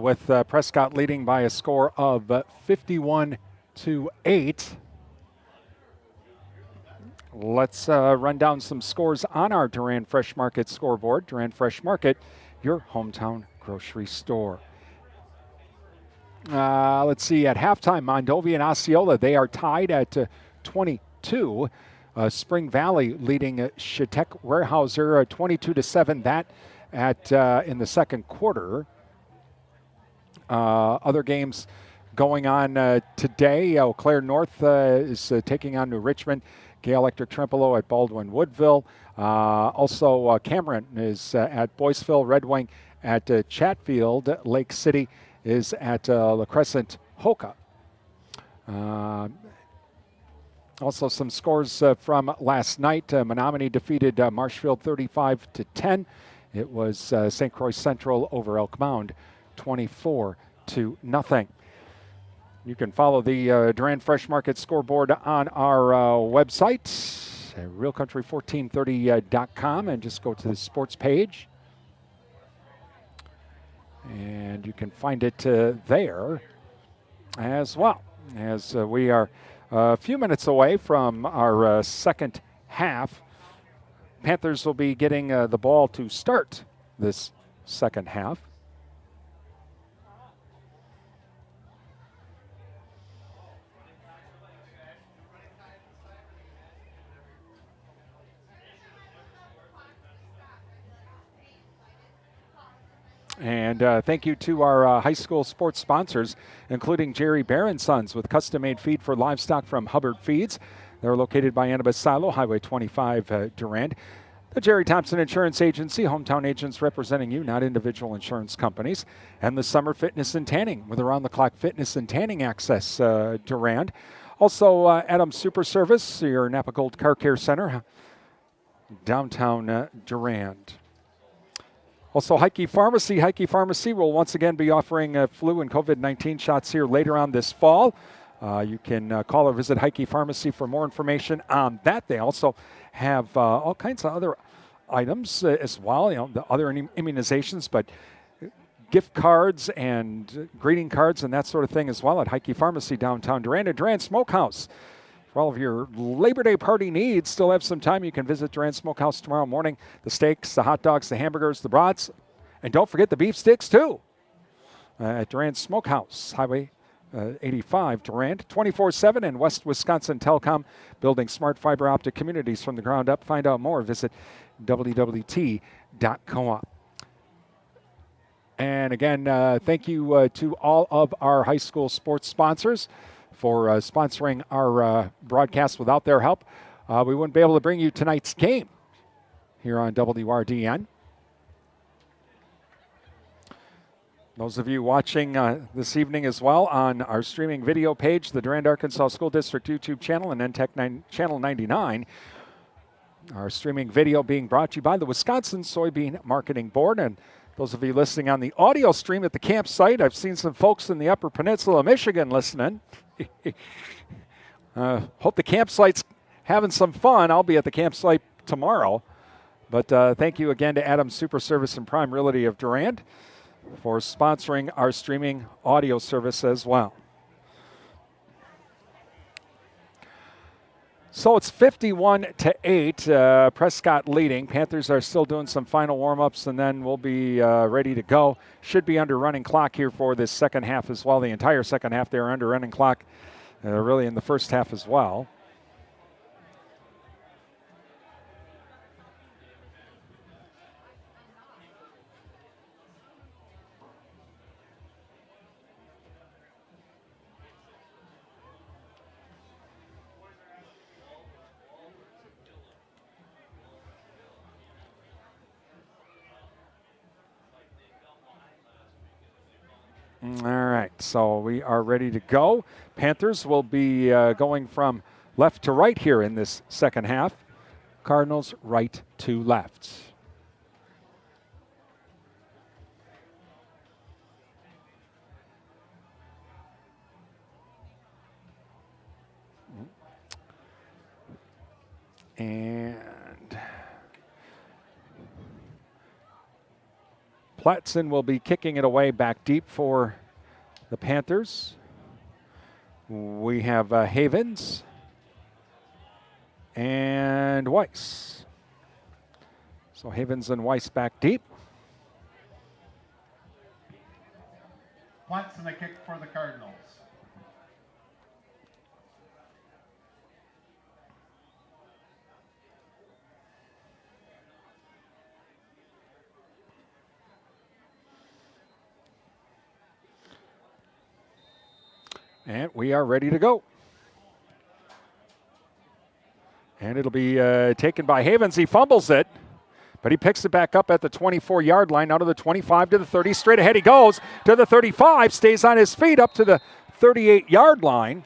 with Prescott leading by a score of 51-8. Let's run down some scores on our Durand Fresh Market scoreboard. Durand Fresh Market, your hometown grocery store. Let's see, at halftime, Mondovi and Osceola, they are tied at 22. Spring Valley leading Chetek Weyerhaeuser 22-7. That at in the second quarter. Other games going on today. Eau Claire North is taking on New Richmond. Gale Electric Trempealeau at Baldwin Woodville. Also Cameron is at Boyceville. Red Wing at Chatfield. Lake City is at La Crescent Hoka. Also, some scores from last night. Menominee defeated Marshfield 35-10. It was St. Croix Central over Elk Mound 24-0. You can follow the Durand Fresh Market scoreboard on our website, realcountry1430.com, and just go to the sports page. And you can find it there as well, as we are a few minutes away from our second half. Panthers will be getting the ball to start this second half. And thank you to our high school sports sponsors, including Jerry Bear & Sons with custom-made feed for livestock from Hubbard Feeds. They're located by Annabas Silo, Highway 25, Durand. The Jerry Thompson Insurance Agency, hometown agents representing you, not individual insurance companies. And the Summer Fitness and Tanning with around-the-clock fitness and tanning access, Durand. Also, Adams Super Service, your Napa Gold Car Care Center, downtown Durand. Also, Heike Pharmacy. Heike Pharmacy will once again be offering flu and COVID-19 shots here later on this fall. You can call or visit Heike Pharmacy for more information on that. They also have all kinds of other items as well, the other immunizations, but gift cards and greeting cards and that sort of thing as well at Heike Pharmacy downtown Durand. And Durand Smokehouse. For all of your Labor Day party needs, still have some time. You can visit Durand Smokehouse tomorrow morning. The steaks, the hot dogs, the hamburgers, the brats, and don't forget the beef sticks too. At Durand Smokehouse, Highway 85, Durand, 24/7, and West Wisconsin Telecom, building smart fiber optic communities from the ground up. Find out more. Visit wwt.coop. And again, thank you to all of our high school sports sponsors for sponsoring our broadcast. Without their help, we wouldn't be able to bring you tonight's game here on WRDN. Those of you watching this evening as well on our streaming video page, the Durand-Arkansaw School District YouTube channel and NTech Channel 99. Our streaming video being brought to you by the Wisconsin Soybean Marketing Board. And those of you listening on the audio stream at the campsite, I've seen some folks in the Upper Peninsula of Michigan listening. Hope the campsite's having some fun. I'll be at the campsite tomorrow. But thank you again to Adams Super Service and Prime Realty of Durand for sponsoring our streaming audio service as well. So it's 51-8, Prescott leading. Panthers are still doing some final warm-ups, and then we'll be ready to go. Should be under running clock here for this second half as well. The entire second half, they were under running clock really in the first half as well. All right, so we are ready to go. Panthers will be going from left to right here in this second half. Cardinals right to left. And Platson will be kicking it away back deep for the Panthers. We have Havens and Weiss. So Havens and Weiss back deep. Platson a kick for the Cardinals. And we are ready to go. And it'll be taken by Havens. He fumbles it, but he picks it back up at the 24-yard line, out of the 25 to the 30. Straight ahead he goes to the 35, stays on his feet up to the 38-yard line.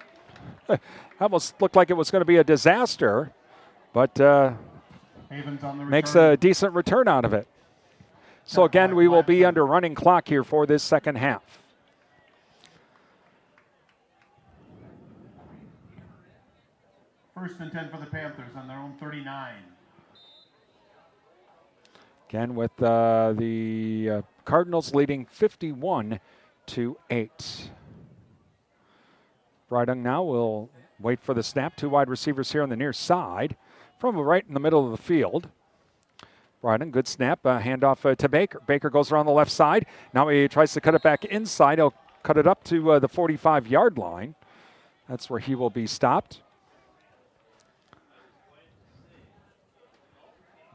Almost looked like it was going to be a disaster, but makes a decent return out of it. So again, we will be under running clock here for this second half. First and 10 for the Panthers on their own 39. Again, with the Cardinals leading 51-8. Brydung now will wait for the snap. Two wide receivers here on the near side from right in the middle of the field. Brydung, good snap. Handoff to Baker. Baker goes around the left side. Now he tries to cut it back inside. He'll cut it up to the 45-yard line. That's where he will be stopped.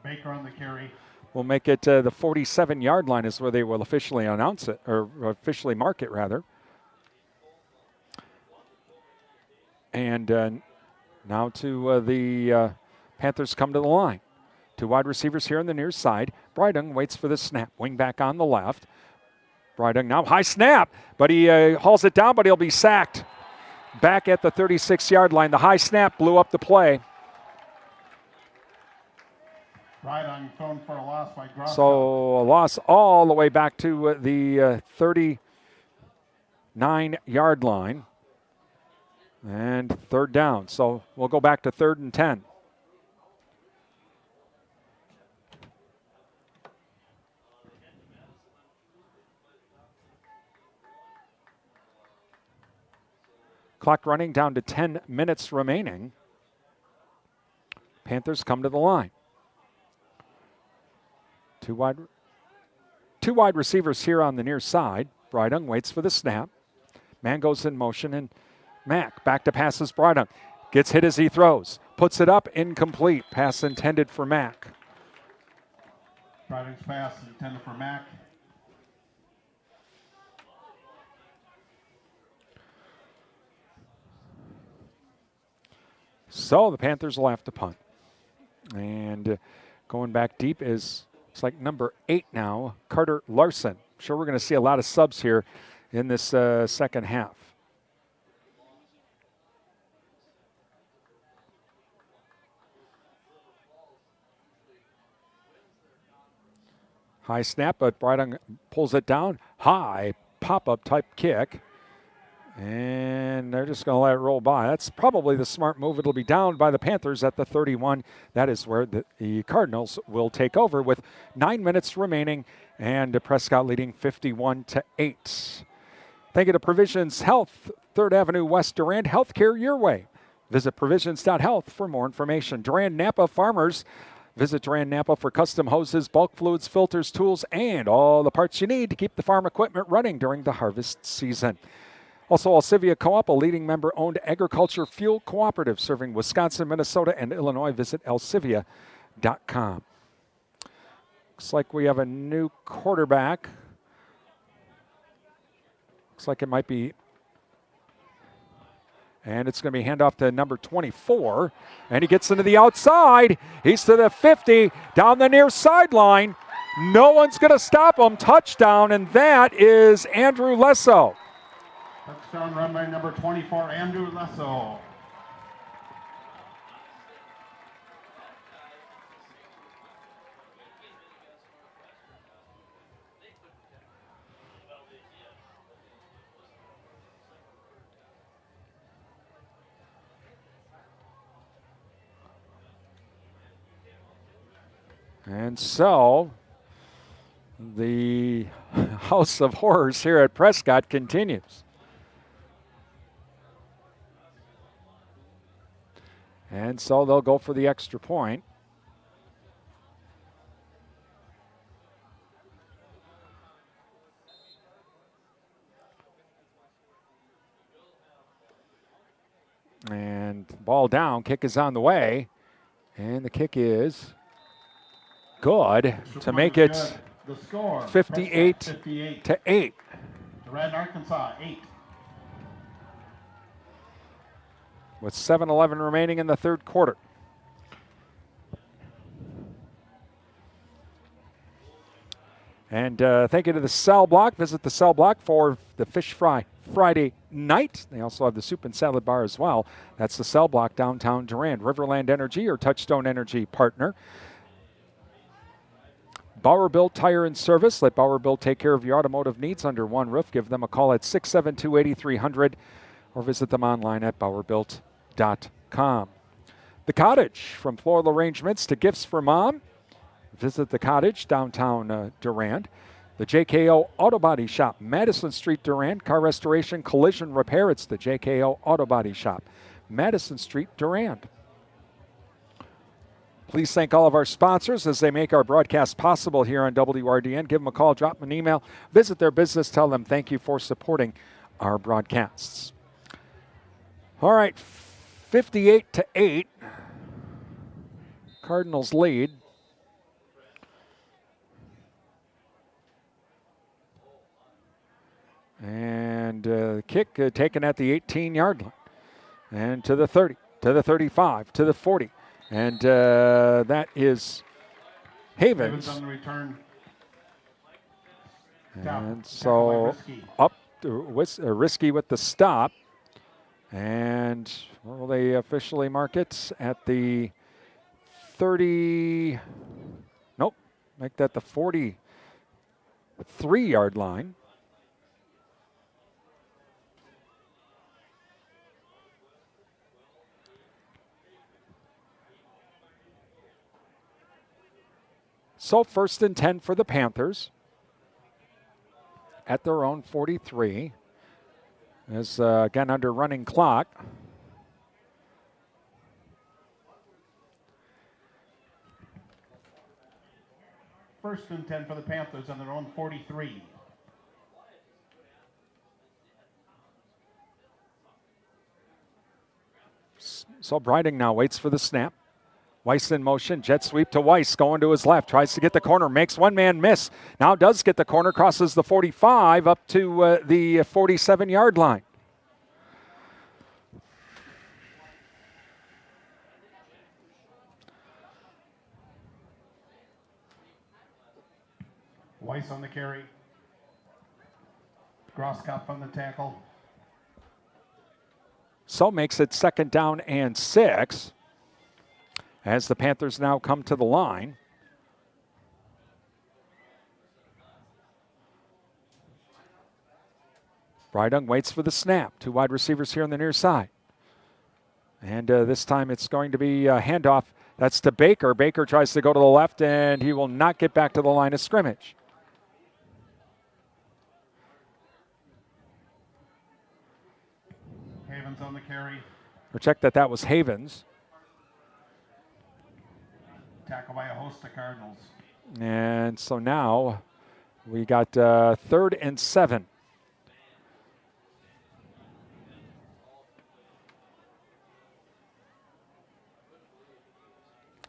Baker on the carry. We'll make it the 47-yard line is where they will officially announce it, or officially mark it, rather. And now to the Panthers come to the line. Two wide receivers here on the near side. Brydung waits for the snap. Wing back on the left. Brydung now high snap, but he hauls it down, but he'll be sacked. Back at the 36-yard line. The high snap blew up the play. Brydung thrown for a loss by Grosskopf. So a loss all the way back to the 39-yard line. And third down. So we'll go back to 3rd and 10. Clock running down to 10 minutes remaining. Panthers come to the line. Two wide receivers here on the near side. Brydung waits for the snap. Man goes in motion, and Mack back to passes Brydung. Gets hit as he throws. Puts it up, incomplete. Pass intended for Mack. Brydung's pass intended for Mack. So the Panthers will have to punt. And going back deep is, it's like number 8 now, Carter Larson. I'm sure we're going to see a lot of subs here in this second half. High snap, but Brydung pulls it down. High pop-up type kick. And they're just going to let it roll by. That's probably the smart move. It'll be down by the Panthers at the 31. That is where the Cardinals will take over with 9 minutes remaining, and Prescott leading 51-8. Thank you to Provisions Health, 3rd Avenue West, Durand. Healthcare your way. Visit provisions.health for more information. Durand Napa Farmers. Visit Durand Napa for custom hoses, bulk fluids, filters, tools, and all the parts you need to keep the farm equipment running during the harvest season. Also, Alcivia Co-op, a leading member-owned agriculture fuel cooperative serving Wisconsin, Minnesota, and Illinois. Visit alcivia.com. Looks like we have a new quarterback. Looks like it might be. And it's going to be handoff to number 24. And he gets into the outside. He's to the 50, down the near sideline. No one's going to stop him. Touchdown, and that is Andrew Lesso. Touchdown run by number 24, Andrew Lesso. And so the House of Horrors here at Prescott continues. And so they'll go for the extra point. And ball down, kick is on the way. And the kick is good to make it 58-8. Durand-Arkansaw 8. With 7:11 remaining in the third quarter. And thank you to the Cell Block. Visit the Cell Block for the Fish Fry Friday night. They also have the soup and salad bar as well. That's the Cell Block, downtown Durand. Riverland Energy, or Touchstone Energy partner. Bauer Built Tire and Service. Let Bauer Built take care of your automotive needs under one roof. Give them a call at 672-8300 or visit them online at BauerBuilt.com. The Cottage, from floral arrangements to gifts for mom. Visit the Cottage, downtown Durand. The JKO Auto Body Shop, Madison Street, Durand. Car restoration, collision repair. It's the JKO Auto Body Shop, Madison Street, Durand. Please thank all of our sponsors as they make our broadcast possible here on WRDN. Give them a call, drop them an email, visit their business, tell them thank you for supporting our broadcasts. All right, 58-8. Cardinals lead. And kick taken at the 18-yard line. And to the 30, to the 35, to the 40. And that is Havens. On the return. And so up to Risky with the stop. And where will they officially mark it? At the 30. Nope. Make that the 43-yard line. So 1st and 10 for the Panthers at their own 43. As again under running clock. First and 10 for the Panthers on their own 43. So Briding now waits for the snap. Weiss in motion, jet sweep to Weiss, going to his left, tries to get the corner, makes one man miss. Now does get the corner, crosses the 45 up to the 47-yard line. Weiss on the carry. Grosskopf on the tackle. So makes it 2nd down and 6. As the Panthers now come to the line. Brydung waits for the snap. 2 wide receivers here on the near side. And this time it's going to be a handoff. That's to Baker. Baker tries to go to the left, and he will not get back to the line of scrimmage. Havens on the carry. Or check that was Havens. Tackle by a host of Cardinals. And so now we got 3rd and 7.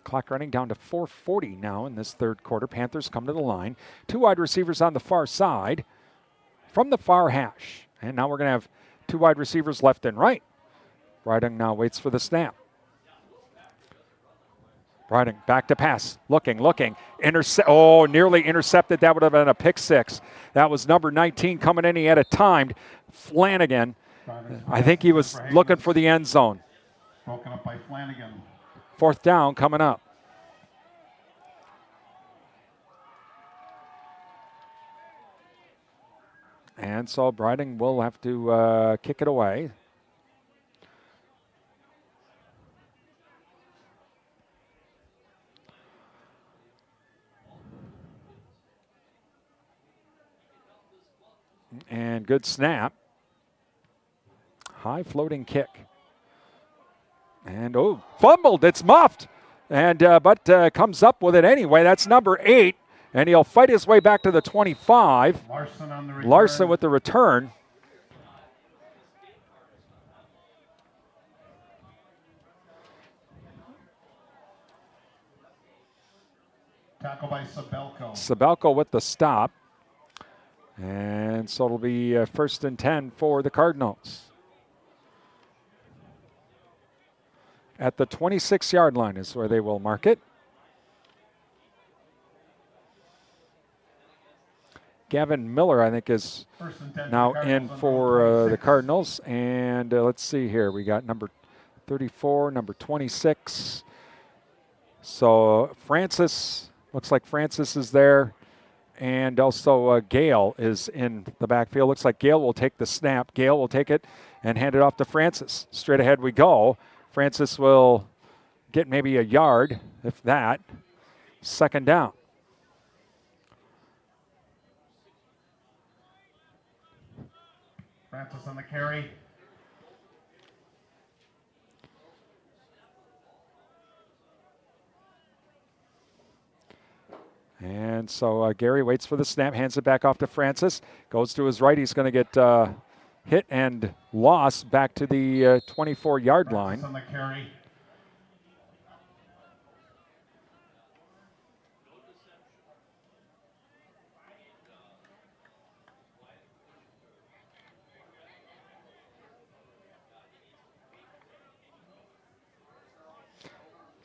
Clock running down to 4:40 now in this third quarter. Panthers come to the line. 2 wide receivers on the far side from the far hash. And now we're going to have 2 wide receivers left and right. Brydung now waits for the snap. Brydung back to pass. Looking. Nearly intercepted. That would have been a pick 6. That was number 19 coming in. He had it timed. Flanagan. I think he was looking for the end zone. Broken up by Flanagan. 4th down coming up. And so Brydung will have to kick it away. And good snap. High floating kick. And fumbled. It's muffed. And but comes up with it anyway. That's number 8. And he'll fight his way back to the 25. Larson on the return. Larson with the return. Tackle by Sabelko. Sabelko with the stop. And so it'll be 1st and 10 for the Cardinals. At the 26-yard line is where they will mark it. Gavin Miller, I think, is now in for the Cardinals. And let's see here. We got number 34, number 26. So Francis, looks like Francis is there. And also Gale is in the backfield. Looks like Gale will take the snap. Gale will take it and hand it off to Francis. Straight ahead we go. Francis will get maybe a yard, if that. 2nd down. Francis on the carry. And so Gary waits for the snap, hands it back off to Francis. Goes to his right. He's going to get hit and lost back to the 24-yard line. On the carry.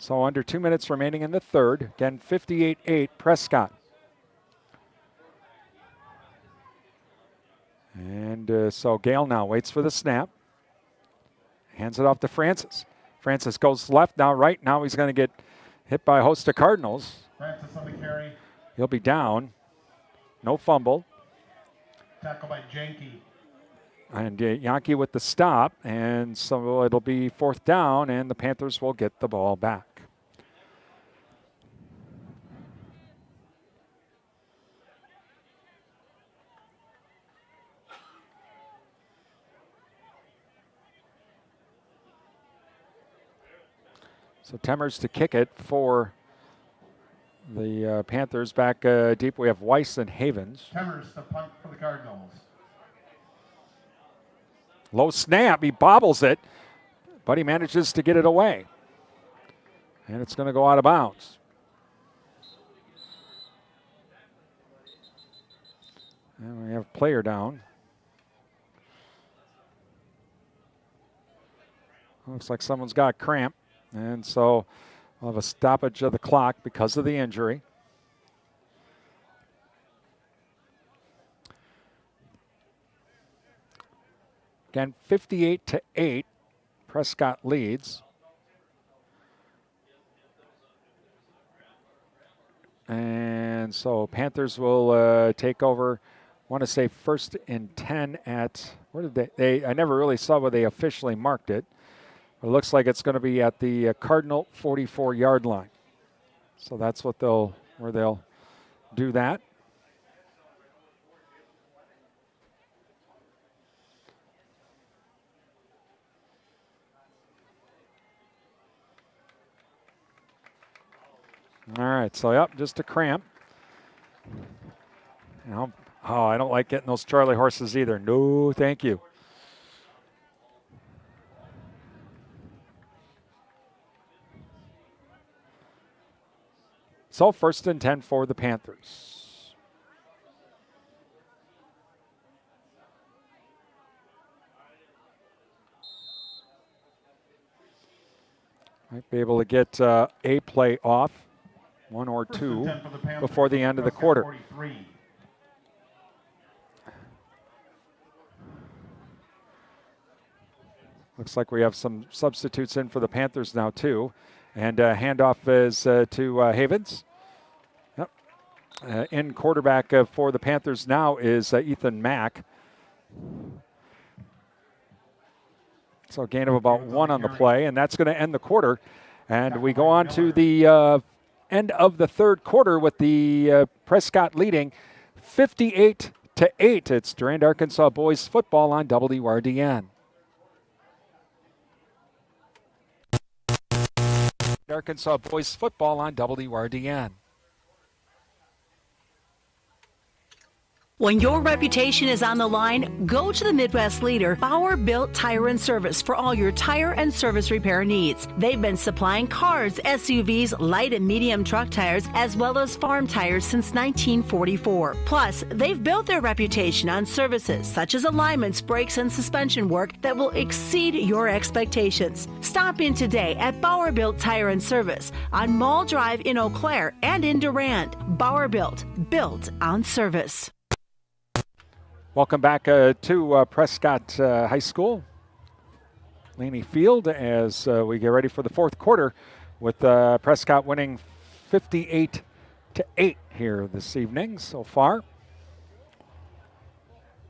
So under 2 minutes remaining in the third. Again, 58-8 Prescott. And so Gale now waits for the snap. Hands it off to Francis. Francis goes left, now right. Now he's going to get hit by a host of Cardinals. Francis on the carry. He'll be down. No fumble. Tackle by Janke. And Yankee with the stop. And so it'll be 4th down, and the Panthers will get the ball back. So Temmers to kick it for the Panthers. Back deep we have Weiss and Havens. Temmers to punt for the Cardinals. Low snap, he bobbles it, but he manages to get it away. And it's going to go out of bounds. And we have a player down. Looks like someone's got cramp. And so we'll have a stoppage of the clock because of the injury. Again, 58-8, Prescott leads. And so Panthers will take over want to say 1st and 10 at, where did they I never really saw where they officially marked it. It looks like it's going to be at the Cardinal 44-yard line. So that's what where they'll do that. All right, so yep, just a cramp. I don't like getting those Charlie horses either. No, thank you. So 1st and 10 for the Panthers. Might be able to get a play off, 1 or 2, before the end of the quarter. 43. Looks like we have some substitutes in for the Panthers now, too. And handoff is to Havens. Yep. In quarterback for the Panthers now is Ethan Mack. So a gain of about 1 on the play, and that's going to end the quarter. And we go on to the end of the 3rd quarter with the Prescott leading 58-8. It's Durand-Arkansaw boys football on WRDN. Arkansas boys football on WRDN. When your reputation is on the line, go to the Midwest leader, Bauer Built Tire and Service, for all your tire and service repair needs. They've been supplying cars, SUVs, light and medium truck tires, as well as farm tires since 1944. Plus, they've built their reputation on services such as alignments, brakes, and suspension work that will exceed your expectations. Stop in today at Bauer Built Tire and Service on Mall Drive in Eau Claire and in Durand. Bauer Built on service. Welcome back to Prescott High School, Laney Field, as we get ready for the 4th quarter with Prescott winning 58-8 here this evening so far.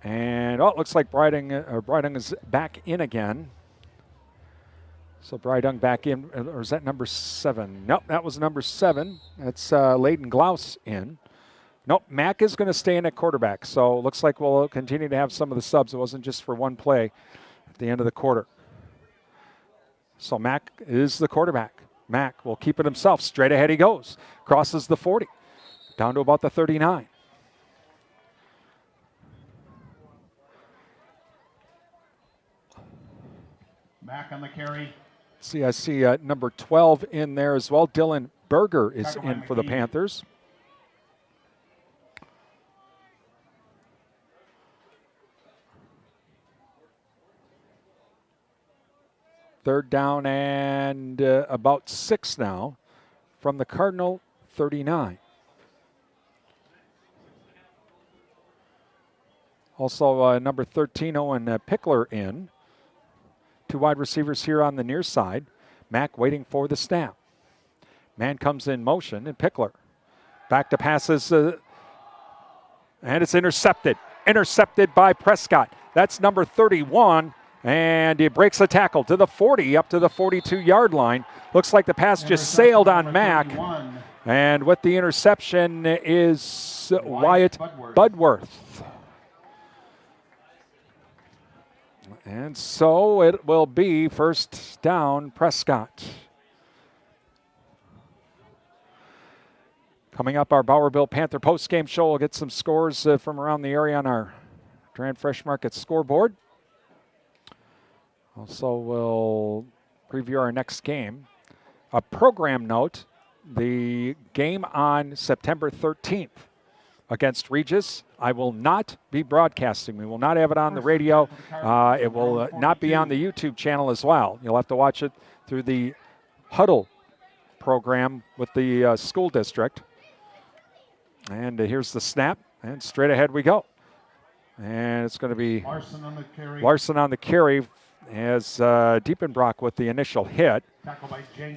And it looks like Brydung is back in again. So Brydung back in, or is that number 7? Nope, that was number 7. That's Layden Glaus in. Nope, Mack is going to stay in at quarterback. So it looks like we'll continue to have some of the subs. It wasn't just for one play at the end of the quarter. So Mack is the quarterback. Mack will keep it himself. Straight ahead he goes. Crosses the 40. Down to about the 39. Mack on the carry. I see number 12 in there as well. Dylan Berger is in for the Panthers. Third down and about 6 now from the Cardinal 39. Also number 13, Owen Pickler in. 2 wide receivers here on the near side. Mack waiting for the snap. Man comes in motion, and Pickler back to passes, and it's intercepted. Intercepted by Prescott. That's number 31. And he breaks the tackle to the 40, up to the 42-yard line. Looks like the pass just sailed on Mack. And with the interception is Wyatt Budworth. And so it will be first down, Prescott. Coming up, our Bauer Bill Panther postgame show. We'll get some scores from around the area on our Durand Fresh Market scoreboard. Also, we'll preview our next game. A program note, the game on September 13th against Regis, I will not be broadcasting. We will not have it on the radio. It will not be on the YouTube channel as well. You'll have to watch it through the Huddle program with the school district. And here's the snap, and straight ahead we go. And it's going to be Larson on the carry. As Diepenbrock with the initial hit.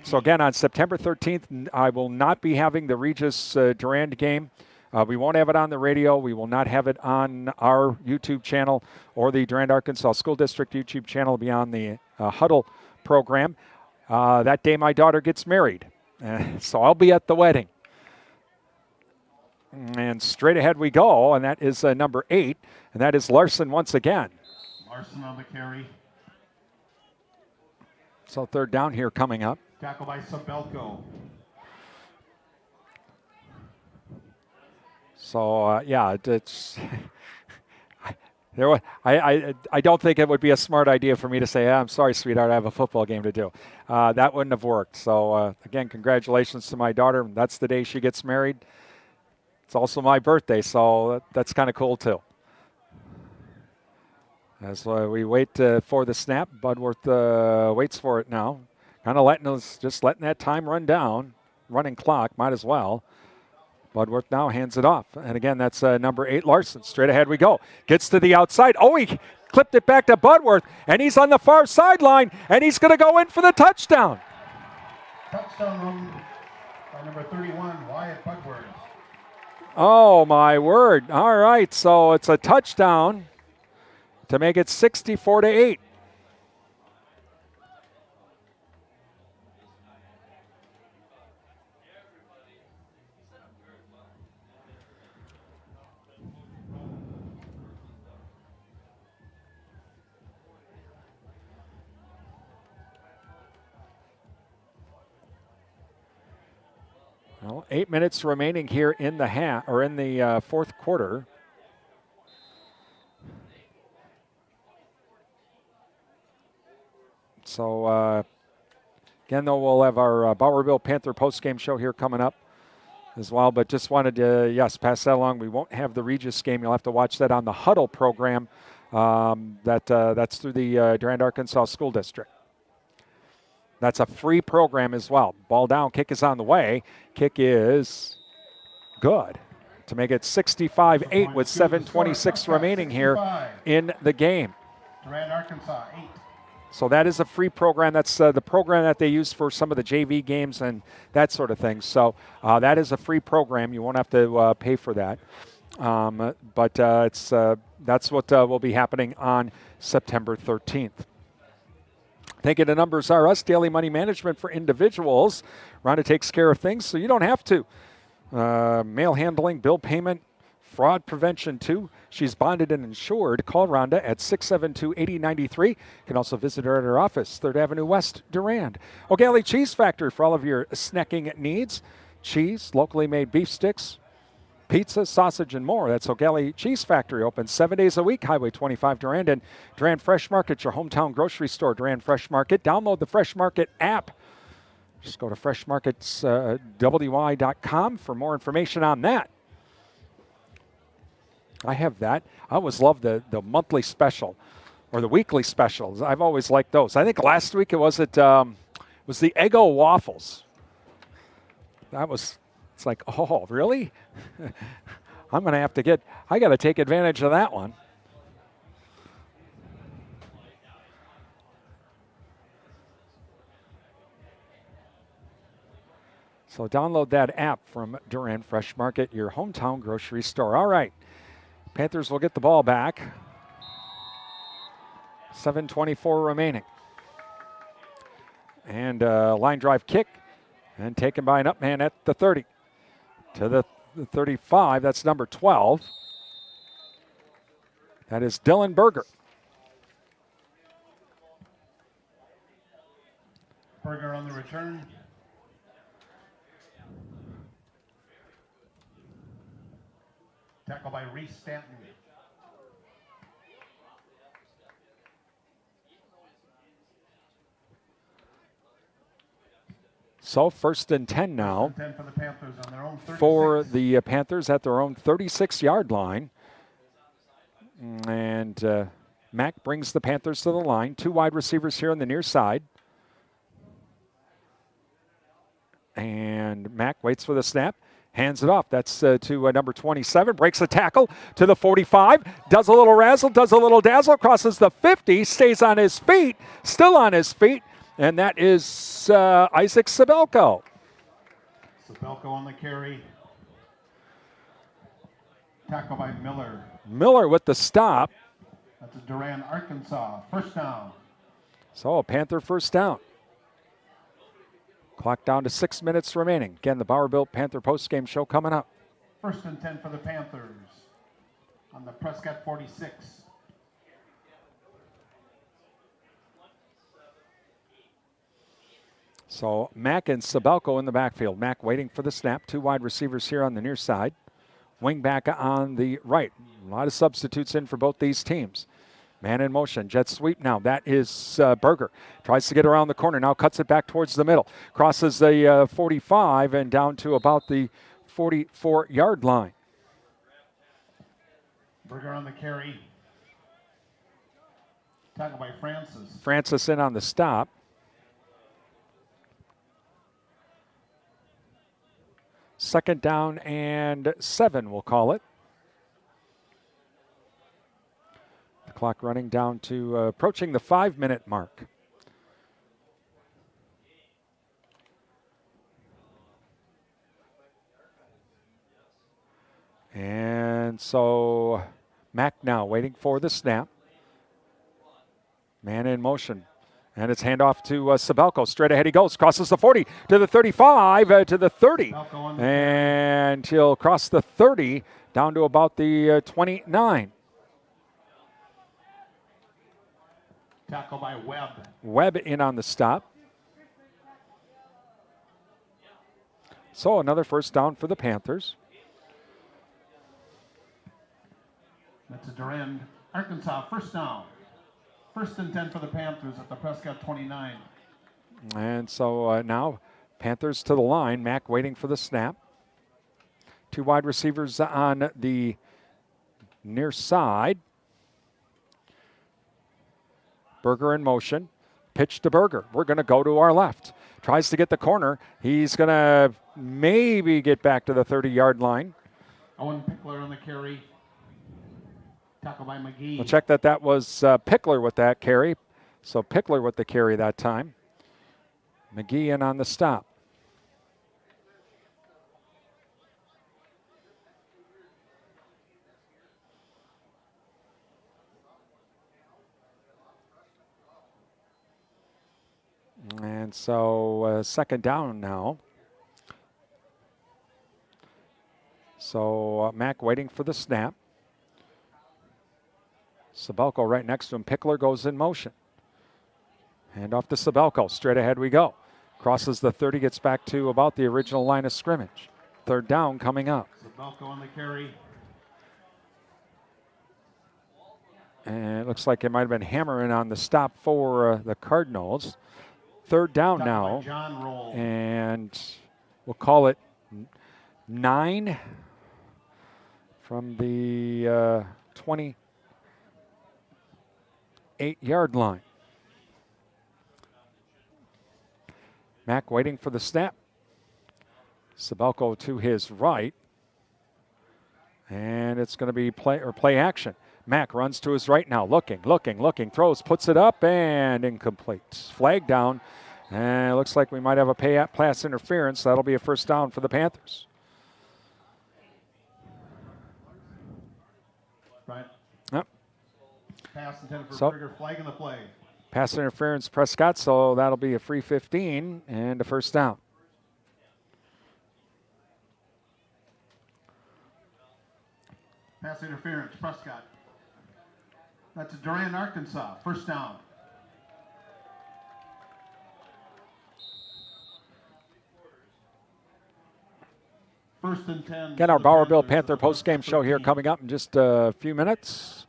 So again, on September 13th, I will not be having the Regis Durand game. We won't have it on the radio. We will not have it on our YouTube channel or the Durand-Arkansaw School District YouTube channel. It'll be on the Huddle program. That day my daughter gets married, so I'll be at the wedding. And straight ahead we go, and that is number 8, and that is Larson once again. Larson on the carry. So third down here coming up. Tackle by Sabelko. So, it's I don't think it would be a smart idea for me to say, I'm sorry, sweetheart, I have a football game to do. That wouldn't have worked. So, again, congratulations to my daughter. That's the day she gets married. It's also my birthday, so that's kind of cool, too. As we wait for the snap, Budworth waits for it now. Kind of letting that time run down. Running clock, might as well. Budworth now hands it off. And again, that's number 8, Larson. Straight ahead we go. Gets to the outside. Oh, he clipped it back to Budworth. And he's on the far sideline. And he's going to go in for the touchdown. Touchdown run by number 31, Wyatt Budworth. Oh, my word. All right, so it's a touchdown to make it 64-8. Well, 8 minutes remaining here in the fourth quarter. So, again, though, we'll have our Bowerville Panther postgame show here coming up as well. But just wanted to, pass that along. We won't have the Regis game. You'll have to watch that on the Huddle program. That's through the Durand-Arkansaw School District. That's a free program as well. Ball down, kick is on the way. Kick is good to make it 65-8 with 7:26 remaining here in the game. Durand-Arkansaw 8. So that is a free program. That's the program that they use for some of the JV games and that sort of thing. So that is a free program. You won't have to pay for that. But that's what will be happening on September 13th. Thinking the numbers are us, daily money management for individuals. Rhonda takes care of things so you don't have to. Mail handling, bill payment, fraud prevention too. She's bonded and insured. Call Rhonda at 672-8093. You can also visit her at her office, 3rd Avenue West, Durand. O'Galley Cheese Factory for all of your snacking needs. Cheese, locally made beef sticks, pizza, sausage, and more. That's O'Galley Cheese Factory, open 7 days a week, Highway 25 Durand. And Durand Fresh Market, your hometown grocery store, Durand Fresh Market. Download the Fresh Market app. Just go to freshmarketswy.com for more information on that. I have that. I always love the monthly special or the weekly specials. I've always liked those. I think last week it was the Eggo waffles. It's like, oh, really? I got to take advantage of that one. So download that app from Durand Fresh Market, your hometown grocery store. All right. Panthers will get the ball back. 7:24 remaining. And line drive kick. And taken by an up man at the 30. To the 35, that's number 12. That is Dylan Berger. Berger on the return. Tackle by Reese Stanton. So 1st and 10 now. 10 for the Panthers on their own 36. For the Panthers at their own 36-yard line. And Mack brings the Panthers to the line. 2 wide receivers here on the near side. And Mack waits for the snap. Hands it off. That's to number 27. Breaks the tackle to the 45. Does a little razzle, does a little dazzle. Crosses the 50. Stays on his feet. Still on his feet. And that is Isaac Sabelko. Sabelko on the carry. Tackle by Miller. Miller with the stop. That's a Durand-Arkansaw. First down. So a Panther first down. Clock down to 6 minutes remaining. Again, the Bauer Built Panther postgame show coming up. 1st and 10 for the Panthers on the Prescott 46. So Mack and Sabelko in the backfield. Mack waiting for the snap. 2 wide receivers here on the near side. Wing back on the right. A lot of substitutes in for both these teams. Man in motion. Jet sweep now. That is Berger. Tries to get around the corner. Now cuts it back towards the middle. Crosses the 45 and down to about the 44-yard line. Berger on the carry. Tackle by Francis. Francis in on the stop. Second down and 7, we'll call it. The clock running down to approaching the 5-minute mark. And so Mack now waiting for the snap. Man in motion. And it's handoff to Sabelko. Straight ahead he goes. Crosses the 40 to the 35 to the 30. And he'll cross the 30 down to about the 29. Tackle by Webb. Webb in on the stop. So another first down for the Panthers. That's a Durand-Arkansaw first down. 1st and 10 for the Panthers at the Prescott 29. And so now Panthers to the line. Mack waiting for the snap. 2 wide receivers on the near side. Berger in motion. Pitch to Berger. We're going to go to our left. Tries to get the corner. He's going to maybe get back to the 30-yard line. Owen Pickler on the carry. Tackle by McGee. We'll check that was Pickler with that carry. So Pickler with the carry that time. McGee in on the stop. And so second down now. So Mack waiting for the snap. Sabelko right next to him. Pickler goes in motion. Hand off to Sabelko. Straight ahead we go. Crosses the 30, gets back to about the original line of scrimmage. Third down coming up. Sabelko on the carry. And it looks like it might have been hammering on the stop for the Cardinals. Third down now. John Roll. And we'll call it 9 from the 28-yard line. Mack waiting for the snap. Sabelko to his right. And it's going to be play action. Mack runs to his right now, looking, throws, puts it up, and incomplete. Flag down, and it looks like we might have a pass interference. That'll be a first down for the Panthers. Right. Yep. Pass intended for Berger, flag in the play. Pass interference, Prescott, so that'll be a free 15 and a first down. Pass interference, Prescott. That's Durand-Arkansaw, first down. First and 10. Again, our Bauer Bill Panther postgame show here coming up in just a few minutes.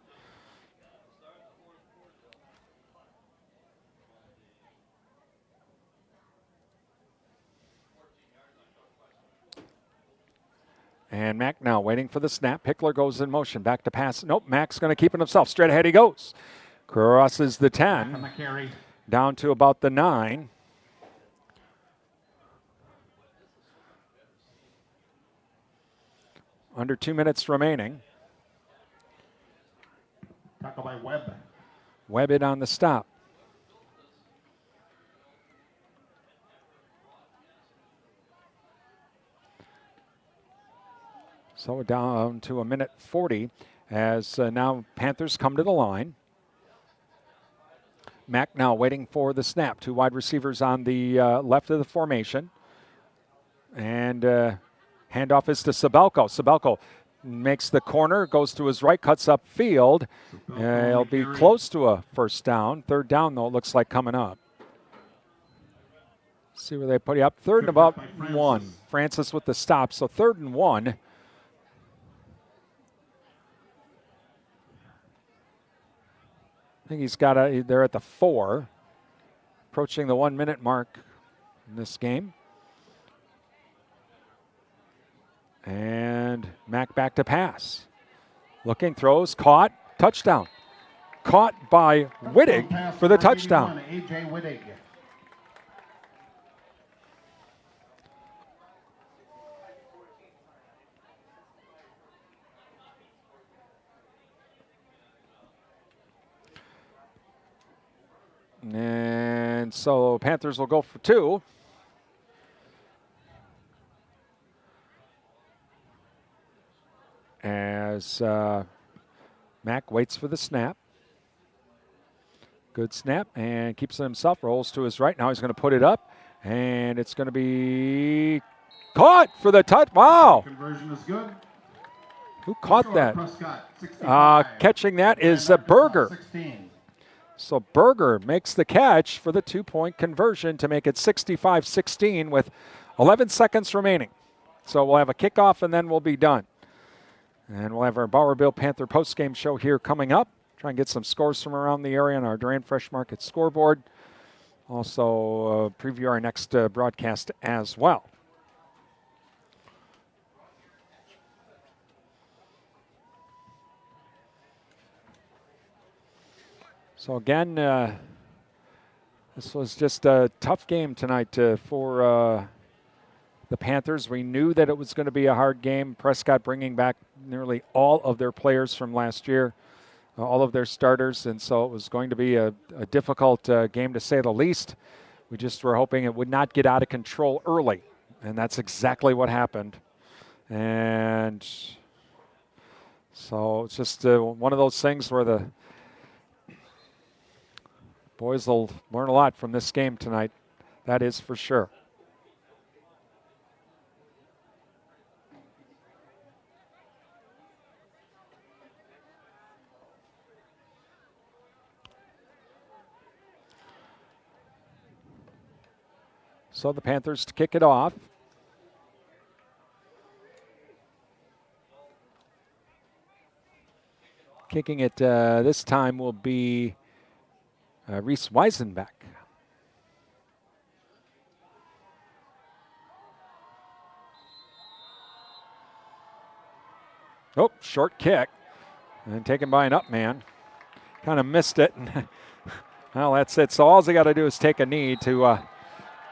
And Mack now waiting for the snap. Pickler goes in motion. Back to pass. Nope, Mack's going to keep it himself. Straight ahead he goes. Crosses the 10. Down to about the 9. Under 2 minutes remaining. Tackle by Webb. Webb it on the stop. So we're down to 1:40 as now Panthers come to the line. Mack now waiting for the snap. 2 wide receivers on the left of the formation. And handoff is to Sabelko. Sabelko makes the corner, goes to his right, cuts up field. He'll be close to a first down. 3rd down, though, it looks like coming up. See where they put you up. 3rd and about 1. Francis with the stop. So 3rd and 1. I think he's got they're at the 4. Approaching the 1-minute mark in this game. And Mack back to pass. Looking, throws, caught, touchdown. Caught by Wittig for the touchdown. A.J. Wittig. And so Panthers will go for 2. As Mack waits for the snap. Good snap and keeps it himself. Rolls to his right. Now he's going to put it up. And it's going to be caught for the touch. Wow. Conversion is good. Who caught that? Prescott, catching that is Berger. 16. So Berger makes the catch for the 2-point conversion to make it 65-16 with 11 seconds remaining. So we'll have a kickoff and then we'll be done. And we'll have our Bauer Bill Panther postgame show here coming up. Try and get some scores from around the area on our Durand Fresh Market scoreboard. Also preview our next broadcast as well. So again, this was just a tough game tonight for the Panthers. We knew that it was going to be a hard game. Prescott bringing back nearly all of their players from last year, all of their starters, and so it was going to be a difficult game to say the least. We just were hoping it would not get out of control early, and that's exactly what happened. And so it's just one of those things where the boys will learn a lot from this game tonight. That is for sure. So the Panthers to kick it off. Kicking it this time will be Reese Weisenbeck. Oh, short kick. And taken by an up man. Kind of missed it. Well, that's it. So all they got to do is take a knee to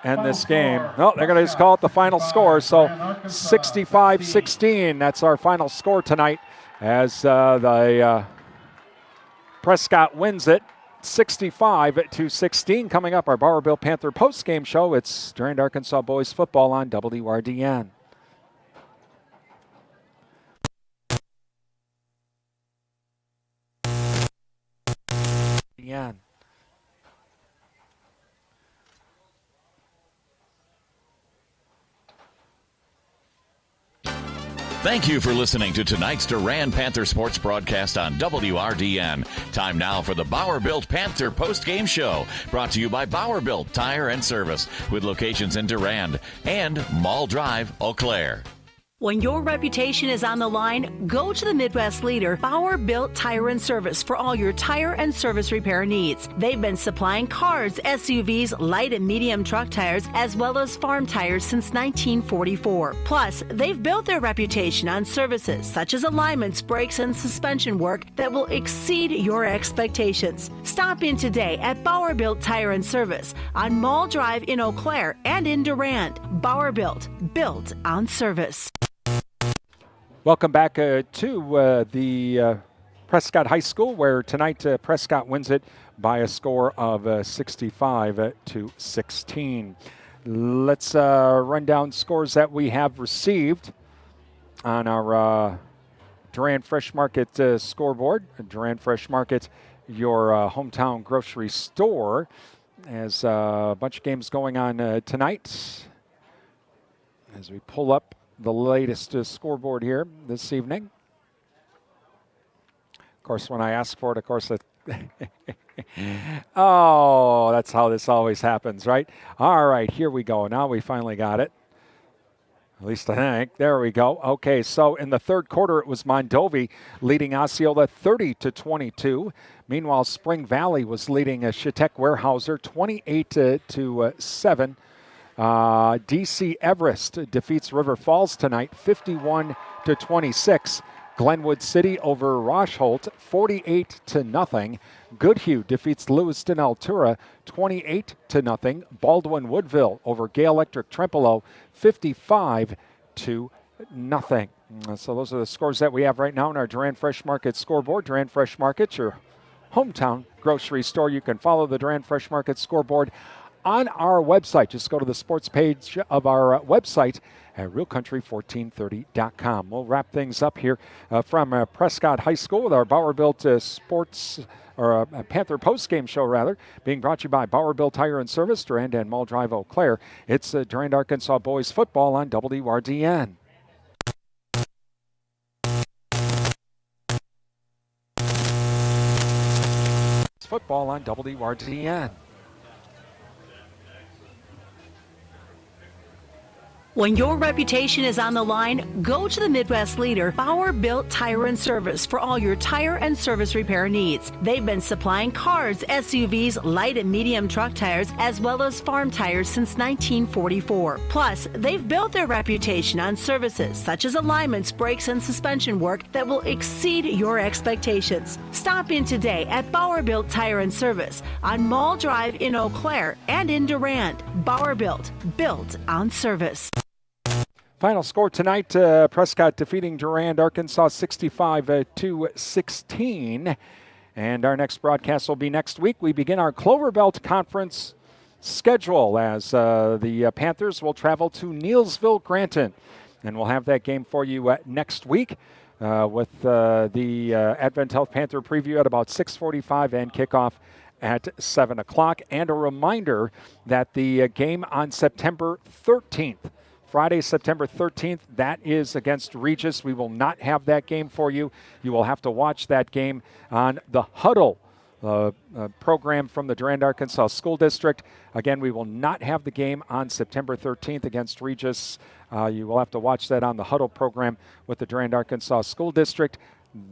end this game. No, they're going to just call it the final score. So 65-16. That's our final score tonight as the Prescott wins it 65-16. Coming up, our Bauer Bill Panther post-game show. It's Durand-Arkansaw boys football on WRDN. Thank you for listening to tonight's Durand Panther Sports broadcast on WRDN. Time now for the Bauer Built Panther post-game show, brought to you by Bauer Built Tire and Service, with locations in Durand and Mall Drive, Eau Claire. When your reputation is on the line, go to the Midwest leader, Bauer Built Tire and Service, for all your tire and service repair needs. They've been supplying cars, SUVs, light and medium truck tires, as well as farm tires since 1944. Plus, they've built their reputation on services such as alignments, brakes, and suspension work that will exceed your expectations. Stop in today at Bauer Built Tire and Service on Mall Drive in Eau Claire and in Durand. Bauer Built on service. Welcome back to the Prescott High School, where tonight Prescott wins it by a score of 65-16. Let's run down scores that we have received. on our Durand Fresh Market scoreboard. Durand Fresh Market, your hometown grocery store. As a bunch of games going on tonight. As we pull up the latest scoreboard here this evening. Of course, when I ask for it, of course, oh, that's how this always happens, right? All right, here we go. Now we finally got it. At least I think. There we go. Okay, so in the third quarter, it was Mondovi leading Osceola 30-22. Meanwhile, Spring Valley was leading Chautauqua Weyerhaeuser 28-7. DC Everest defeats River Falls tonight 51-26. Glenwood City over Rocheholt 48-0. Goodhue defeats Lewiston Altura 28-0. Baldwin Woodville over Gale Electric Trempealeau 55-0. So those are the scores that we have right now in our Durand Fresh Market scoreboard. Durand Fresh Market, your hometown grocery store. You can follow the Durand Fresh Market scoreboard on our website. Just go to the sports page of our website at realcountry1430.com. We'll wrap things up here from Prescott High School with our Bauer-Built Sports, or Panther postgame show, rather, being brought to you by Bauer-Built Tire and Service, Durand and Mall Drive, Eau Claire. It's Durand-Arkansaw boys football on WRDN. Football on WRDN. When your reputation is on the line, go to the Midwest leader, Bauer-Built Tire and Service, for all your tire and service repair needs. They've been supplying cars, SUVs, light and medium truck tires, as well as farm tires since 1944. Plus, they've built their reputation on services such as alignments, brakes, and suspension work that will exceed your expectations. Stop in today at Bauer-Built Tire and Service on Mall Drive in Eau Claire and in Durand. Bauer-Built, built on service. Final score tonight, Prescott defeating Durand-Arkansaw 65-16. And our next broadcast will be next week. We begin our Clover Belt Conference schedule as the Panthers will travel to Neillsville, Granton. And we'll have that game for you next week with the Advent Health Panther preview at about 6:45 and kickoff at 7 o'clock. And a reminder that the game on September 13th, Friday, September 13th, that is against Regis. We will not have that game for you. You will have to watch that game on the Huddle program from the Durand-Arkansaw School District. Again, we will not have the game on September 13th against Regis. You will have to watch that on the Huddle program with the Durand-Arkansaw School District.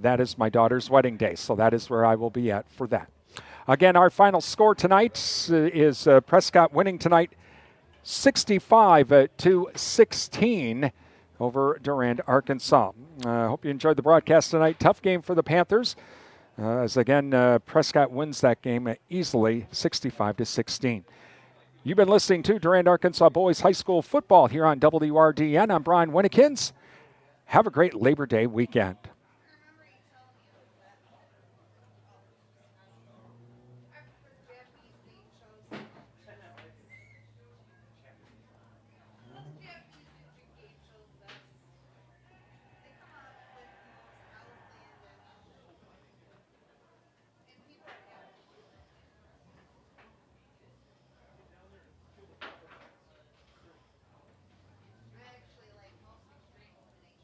That is my daughter's wedding day, so that is where I will be at for that. Again, our final score tonight is Prescott winning tonight 65-16 over Durand-Arkansaw. I hope you enjoyed the broadcast tonight. Tough game for the Panthers. As again, Prescott wins that game easily, 65-16. You've been listening to Durand-Arkansaw Boys High School football here on WRDN. I'm Brian Winnikins. Have a great Labor Day weekend.